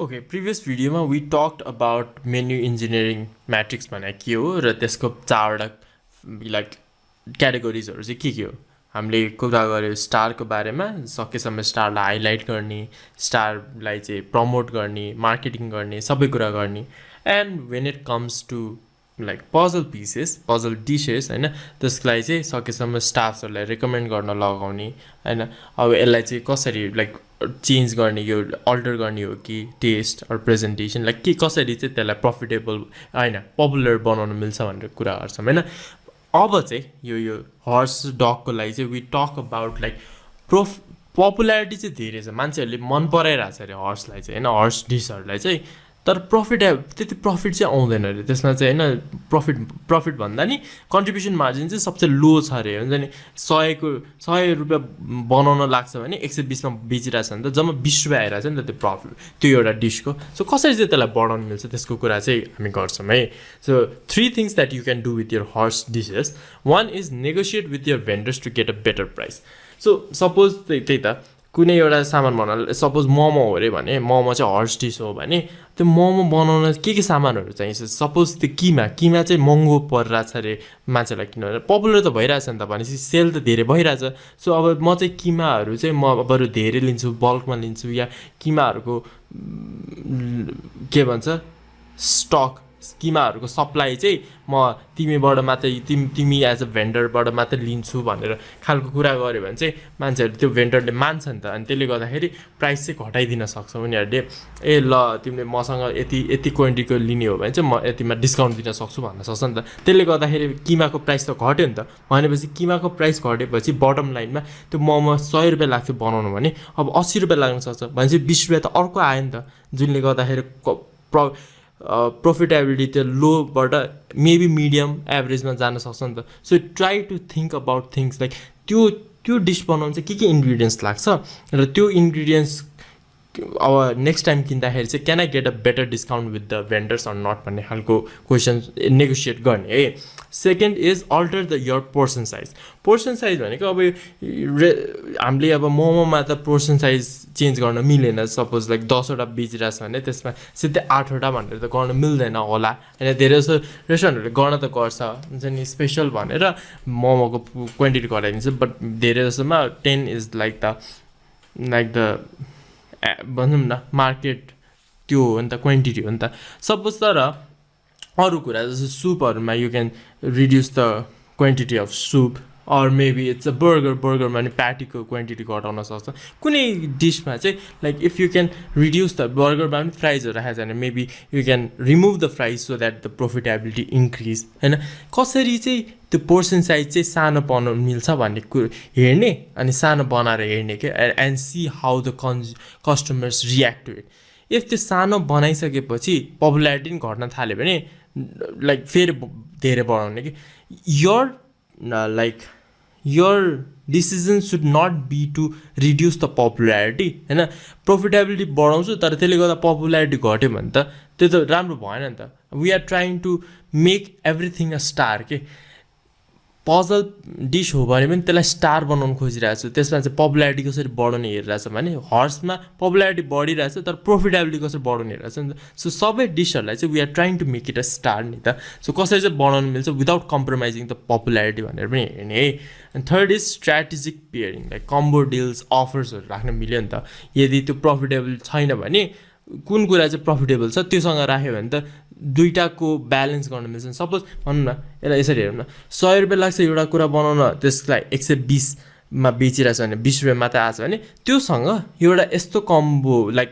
okay previous भिडियोमा we talked about menu engineering matrix भने के हो र त्यसको चारवटा लाइक क्याटेगोरिजहरू चाहिँ के हो हामीले कुरा गऱ्यो स्टारको बारेमा सकेसम्म स्टारलाई हाइलाइट गर्ने स्टारलाई चाहिँ प्रमोट गर्ने मार्केटिङ गर्ने सबै कुरा गर्ने and when it comes to like puzzle pieces puzzle dishes होइन त्यसलाई चाहिँ सकेसम्म स्टाफ्सहरूलाई रेकमेन्ड गर्न लगाउने होइन अब यसलाई चाहिँ कसरी लाइक चेन्ज गर्ने यो अल्टर गर्ने हो कि टेस्ट अर प्रेजेन्टेसन लाइक के कसरी चाहिँ त्यसलाई प्रफिटेबल होइन पपुलर बनाउन मिल्छ भनेर कुरा गर्छौँ होइन अब चाहिँ यो हर्स डगको लागि चाहिँ we talk about like popularity चाहिँ धेरै छ मान्छेहरूले मन पराइरहेको छ अरे हर्सलाई चाहिँ होइन हर्स डिसहरूलाई चाहिँ तर त्यति प्रफिट चाहिँ आउँदैन अरे त्यसमा चाहिँ होइन प्रफिट भन्दा नि कन्ट्रिब्युसन मार्जिन चाहिँ सबसे लो छ अरे हुन्छ नि 100 रुपियाँ बनाउन लाग्छ भने 120मा बेचिरहेको छ भने त जम्मा 20 रुपियाँ आइरहेको छ नि त त्यो प्रफिट त्यो एउटा डिसको सो कसरी चाहिँ त्यसलाई बढाउनु मिल्छ त्यसको कुरा चाहिँ हामी गर्छौँ है so 3 things that you can do with your horse dishes one is negotiate with your vendors to get a better price so suppose त्यही त कुनै एउटा सामान बनाउन सपोज मोमो हो अरे भने मोमो चाहिँ हर्स डिस हो भने त्यो मोमो बनाउन के सामानहरू चाहिन्छ सपोज त्यो किमा चाहिँ महँगो परिरहेछ अरे मान्छेलाई किनभने पपुलर त भइरहेछ नि त भनेपछि सेल त धेरै भइरहेछ सो अब म चाहिँ किमाहरू चाहिँ म बरु धेरै लिन्छु बल्कमा लिन्छु या किमाहरूको के भन्छ स्टक किमाहरूको सप्लाई चाहिँ म तिमीबाट मात्रै तिमी एज अ भेन्डरबाट मात्रै लिन्छु भनेर खालको कुरा गऱ्यो भने चाहिँ मान्छेहरू त्यो भेन्डरले मान्छ नि त अनि त्यसले गर्दाखेरि प्राइस चाहिँ घटाइदिन सक्छ उनीहरूले ए ल तिमीले मसँग यति क्वान्टिटीको लिने हो भने चाहिँ म यतिमा डिस्काउन्ट दिन सक्छु भन्न सक्छ नि त त्यसले गर्दाखेरि किमाको प्राइस त घट्यो नि त भनेपछि किमाको प्राइस घटेपछि बटम लाइनमा त्यो मोमो 100 रुपियाँ लाग्थ्यो बनाउनु भने अब 80 रुपियाँ लाग्न सक्छ भनेपछि 20 रुपियाँ त अर्को आयो नि त जुनले गर्दाखेरि प्रफिटेबिलिटी त्यो लोबाट मेबी मिडियम एभरेजमा जान सक्छ नि त so try to think about things like त्यो डिस बनाउनु चाहिँ के इन्ग्रिडियन्ट्स लाग्छ र त्यो इन्ग्रिडियन्ट्स अब नेक्स्ट टाइम किन्दाखेरि चाहिँ can I get a better discount with the vendors or not भन्ने खालको क्वेसन नेगोसिएट गर्ने है second is alter the your portion size भनेको अब हामीले अब मोमोमा त पोर्सन साइज चेन्ज गर्न मिलेन सपोज लाइक 10वटा बेचिरहेछ भने त्यसमा सिधै 8वटा भनेर त गर्न मिल्दैन होला होइन धेरै जस्तो रेस्टुरेन्टहरूले गर्न त गर्छ हुन्छ नि स्पेसल भनेर मोमोको क्वान्टिटी घटाइदिन्छ बट धेरै जस्तोमा 10 इज लाइक द भनौँ न मार्केट त्यो हो नि त क्वान्टिटी हो नि त सपोज तर अरू कुरा जस्तो सुपहरूमा you can reduce the quantity of soup or maybe it's a बर्गरमा नि प्याटीको क्वान्टिटी घटाउन सक्छ कुनै डिसमा चाहिँ like if you can reduce the बर्गरमा पनि फ्राइजहरू राखेको छ भने maybe you can remove the fries so that the profitability increase होइन कसरी चाहिँ त्यो पोर्सन साइज चाहिँ सानो बनाउनु मिल्छ भन्ने कुरो हेर्ने अनि सानो बनाएर हेर्ने के and see how the customers react to it if त्यो सानो बनाइसकेपछि पपुल्यारिटी पनि घट्न थाल्यो भने लाइक फेरि धेरै बढाउने कि your decision should not be to reduce the popularity होइन प्रफिटेबिलिटी बढाउँछु तर त्यसले गर्दा पपुल्यारिटी घट्यो भने त त्यो त राम्रो भएन नि त we are trying to make everything a star के पजल डिस हो भने पनि त्यसलाई स्टार बनाउनु खोजिरहेको छु त्यसमा चाहिँ पपुल्यारिटी कसरी बढाउने हेरिरहेछ भने हर्समा पपुल्यारिटी बढिरहेछ तर प्रफिटेबिलिटी कसरी बढाउने हेरिरहेछ नि त सो सबै डिसहरूलाई चाहिँ we are trying to make it a star नि त सो कसरी चाहिँ बनाउनु मिल्छ विदाउट कम्प्रोमाइजिङ द पपुल्यारिटी भनेर पनि हेर्ने है and third is strategic pairing like combo deals अफर्सहरू राख्न मिल्यो नि त यदि त्यो प्रफिटेबल छैन भने कुन कुरा चाहिँ प्रफिटेबल छ त्योसँग राख्यो भने त दुईटाको ब्यालेन्स गर्न मिल्छ सपोज भनौँ न यसलाई यसरी हेरौँ न 100 रुपियाँ लाग्छ एउटा कुरा बनाउन त्यसलाई 120मा बेचिरहेछ भने 20 रुपियाँ मात्रै आएको छ भने त्योसँग एउटा यस्तो कम्बो लाइक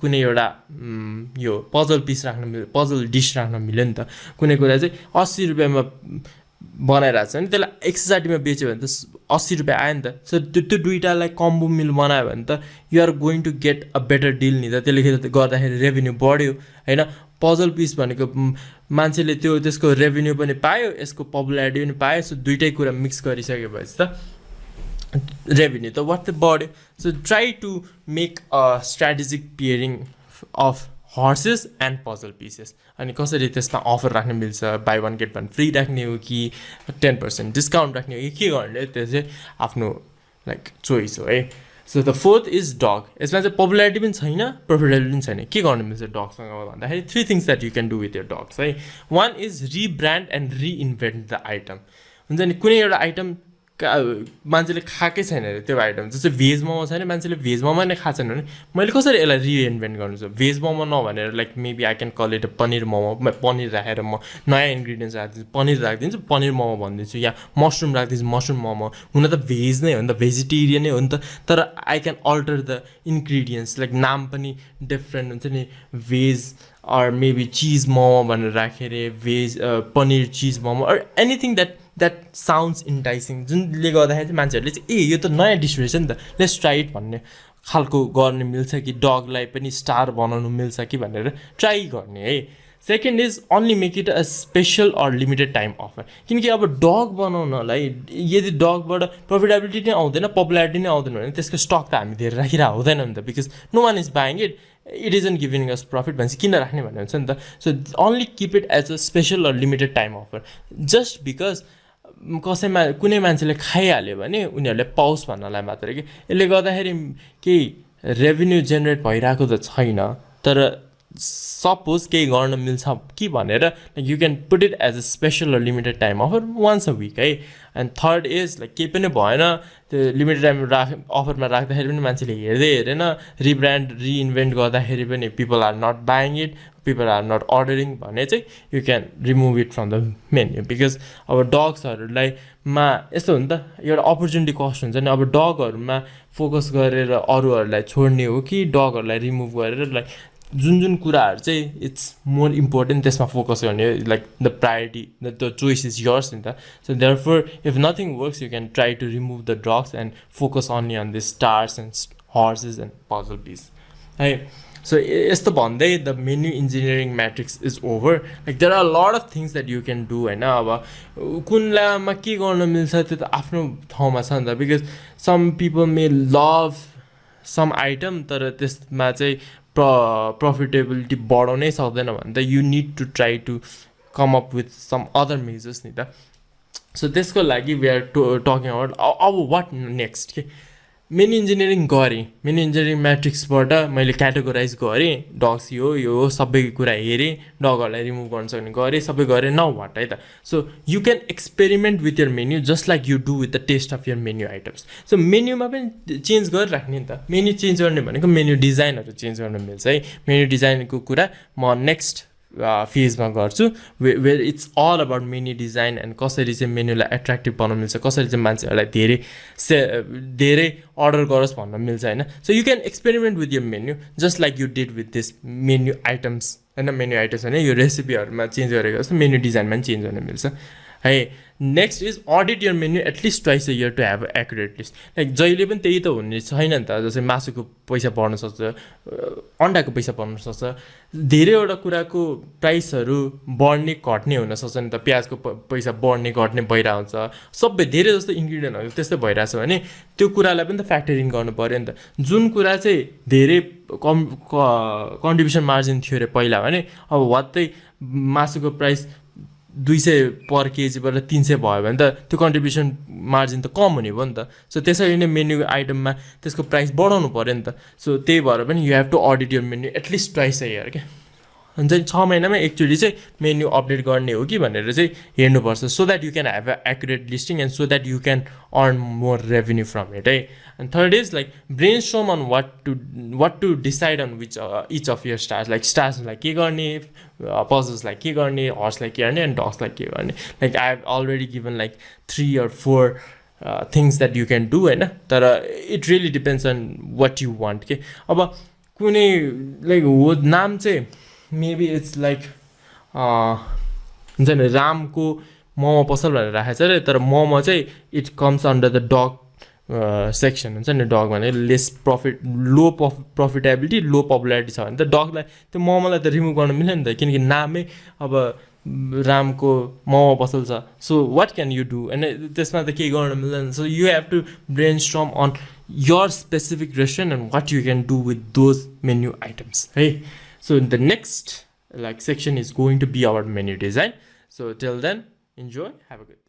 कुनै एउटा यो पजल डिस राख्न मिल्यो नि त कुनै कुरा चाहिँ 80 रुपियाँमा बनाइरहेको छ भने त्यसलाई 160मा बेच्यो भने त 80 रुपियाँ आयो नि त सो त्यो दुइटालाई कम्बो मिल बनायो भने त you're going to get a better deal नि त त्यसले गर्दाखेरि रेभेन्यू बढ्यो होइन पजल पिस भनेको मान्छेले त्यसको रेभेन्यू पनि पायो यसको पपुल्यारिटी पनि पायो सो दुइटै कुरा मिक्स गरिसकेपछि त रेभेन्यू त वाट बढ्यो so try to make a strategic pairing of horses and puzzle pieces अनि कसरी त्यसमा अफर राख्न मिल्छ बाई 1 गेट 1 फ्री राख्ने हो कि 10% डिस्काउन्ट राख्ने हो कि के गर्ने त्यो चाहिँ आफ्नो लाइक चोइस हो है so the fourth is dog यसमा चाहिँ पपुलारिटी पनि छैन प्रफिटेबिलिटी पनि छैन के गर्नु मिल्छ डगसँग भन्दाखेरि 3 things that you can do with your dogs है one is rebrand and reinvent the item हुन्छ नि कुनै एउटा आइटम मान्छेले खाएकै छैन अरे त्यो आइटम जस्तै भेज मोमो छैन मान्छेले भेज मोमो नै खाएको छैन भने मैले कसरी यसलाई रिइन्भेन्ट गर्नु छ भेज मोमो नभनेर like maybe I can call it a paneer momo paneer राखेर म नयाँ इन्ग्रिडियन्ट्स राखिदिन्छु पनिर राखिदिन्छु पनिर मोमो भनिदिन्छु या मसरुम राखिदिन्छु मसरुम मोमो हुन त भेज नै हो नि त भेजिटेरियन नै हो नि त तर I can alter the ingredients like नाम पनि डिफ्रेन्ट हुन्छ नि भेज अर मेबी चिज मोमो भनेर राखेर veg paneer cheese momo or anything that sounds enticing जुनले गर्दाखेरि चाहिँ मान्छेहरूले चाहिँ यो त नयाँ डिस रहेछ नि त लेट्स ट्राई इट भन्ने खालको गर्न मिल्छ कि डगलाई पनि स्टार बनाउनु मिल्छ कि भनेर ट्राई गर्ने है second is only make it a special or limited time offer किनकि अब डग बनाउनलाई यदि डगबाट प्रफिटेबिलिटी नै आउँदैन पपुलारिटी नै आउँदैन भने त्यसको स्टक त हामी धेरै राखिरहेको हुँदैन नि त because no one is buying it isn't giving us profit भनेपछि किन राख्ने भन्ने हुन्छ नि त so only keep it as a special or limited time offer just because कसैमा कुनै मान्छेले खाइहाल्यो भने उनीहरूले पाओस् भन्नलाई मात्र कि यसले गर्दाखेरि केही रेभेन्यू जेनेरेट भइरहेको त छैन तर सपोज केही गर्न मिल्छ कि भनेर you can put it as a special or limited time offer once a week है एन्ड थर्ड इज लाइक केही पनि भएन त्यो लिमिटेड टाइम अफरमा राख्दाखेरि पनि मान्छेले हेर्दै हेरेन रिब्रान्ड रिइन्भेन्ट गर्दाखेरि पनि people are not buying it people are not ordering भने चाहिँ you can remove it from the menu because अब डग्सहरूलाई यस्तो हो नि त एउटा अपर्च्युनिटी कस्ट हुन्छ नि अब डगहरूमा फोकस गरेर अरूहरूलाई छोड्ने हो कि डगहरूलाई रिमुभ गरेर लाइक जुन कुराहरू चाहिँ इट्स मोर इम्पोर्टेन्ट त्यसमा फोकस गर्ने like the priority the choice is yours नि त so therefore if nothing works you can try to remove the dogs and focus only on the stars and horses and puzzle piece है so यस्तो भन्दै the menu engineering matrix is over like there are lot of things that you can do होइन अब कुनलामा के गर्न मिल्छ त्यो त आफ्नो ठाउँमा छ नि त because some people may love some item तर त्यसमा चाहिँ प्रफिटेबिलिटी बढाउनै सक्दैन भने त you need to try to come up with some other measures नि त सो त्यसको लागि वी आर टकिङ अबाउट अब वाट नेक्स्ट के मेन्यु इन्जिनियरिङ गरेँ मेन्यु इन्जिनियरिङ म्याट्रिक्सबाट मैले क्याटेगोराइज गरेँ डग्स यो सबै कुरा हेरेँ डगहरूलाई रिमुभ गर्न सक्ने गरेँ सबै गरेँ नाउ वाट है त so you can experiment with your menu just like you do with the taste of your menu items so मेन्युमा पनि चेन्ज गरिराख्ने नि त मेन्यु चेन्ज गर्ने भनेको मेन्यु डिजाइनहरू चेन्ज गर्न मिल्छ है मेन्यु डिजाइनको कुरा म नेक्स्ट फेजमा गर्छु where it's all about menu design and कसरी चाहिँ मेन्युलाई एट्र्याक्टिभ बनाउनु मिल्छ कसरी चाहिँ मान्छेहरूलाई धेरै अर्डर गरोस् भन्न मिल्छ होइन so you can experiment with your menu just like you did with this menu items होइन मेन्यु आइटम्स होइन यो रेसिपीहरूमा चेन्ज गरेको जस्तो मेन्यु डिजाइनमा पनि चेन्ज गर्न मिल्छ है next is audit your menu at least twice a year to have accurate list like जहिले पनि त्यही त हुने छैन नि त जस्तै मासुको पैसा बढ्न सक्छ अन्डाको पैसा बढ्न सक्छ धेरैवटा कुराको प्राइसहरू बढ्ने घट्ने हुनसक्छ नि त प्याजको पैसा बढ्ने घट्ने भइरहेको हुन्छ सबै धेरै जस्तो इन्ग्रिडियन्टहरू त्यस्तै भइरहेछ भने त्यो कुरालाई पनि त फ्याक्टर इन गर्नु पऱ्यो नि त जुन कुरा चाहिँ धेरै कन्ट्रिब्युसन मार्जिन थियो अरे पहिला भने अब वात्तै मासुको प्राइस 200 पर केजीबाट 300 भयो भने त त्यो कन्ट्रिब्युसन मार्जिन त कम हुने भयो नि त सो त्यसरी नै मेन्यु आइटममा त्यसको प्राइस बढाउनु पऱ्यो नि त सो त्यही भएर पनि you have to audit your menu at least twice a year क्या हुन्छ 6 महिनामा एकचोटि चाहिँ मेन्यु अपडेट गर्ने हो कि भनेर चाहिँ हेर्नुपर्छ so that you can have a accurate listing and so that you can earn more revenue from it है and third is like brainstorm on what to decide on which each of your stars like स्टार्सलाई के गर्ने पजल्सलाई के गर्ने हर्सलाई के गर्ने and डग्सलाई के गर्ने like I have already given like 3 or 4 things that you can do होइन तर it really depends on what you want के अब कुनै लाइक हो नाम चाहिँ मेबी इट्स लाइक हुन्छ नि रामको मोमो पसल भनेर राखेको छ अरे तर मोमो चाहिँ it comes under the dog section हुन्छ नि डग भने less profit low profitability low popularity छ भने त डगलाई त्यो मोमोलाई त रिमुभ गर्न मिल्दैन नि त किनकि नामै अब रामको मोमो पसल छ so what can you do होइन त्यसमा त केही गर्न मिल्दैन so you have to brainstorm on your specific restaurant and what you can do with those menu items. Hey, so the next section is going to be our menu design. So till then, enjoy. Have a good day.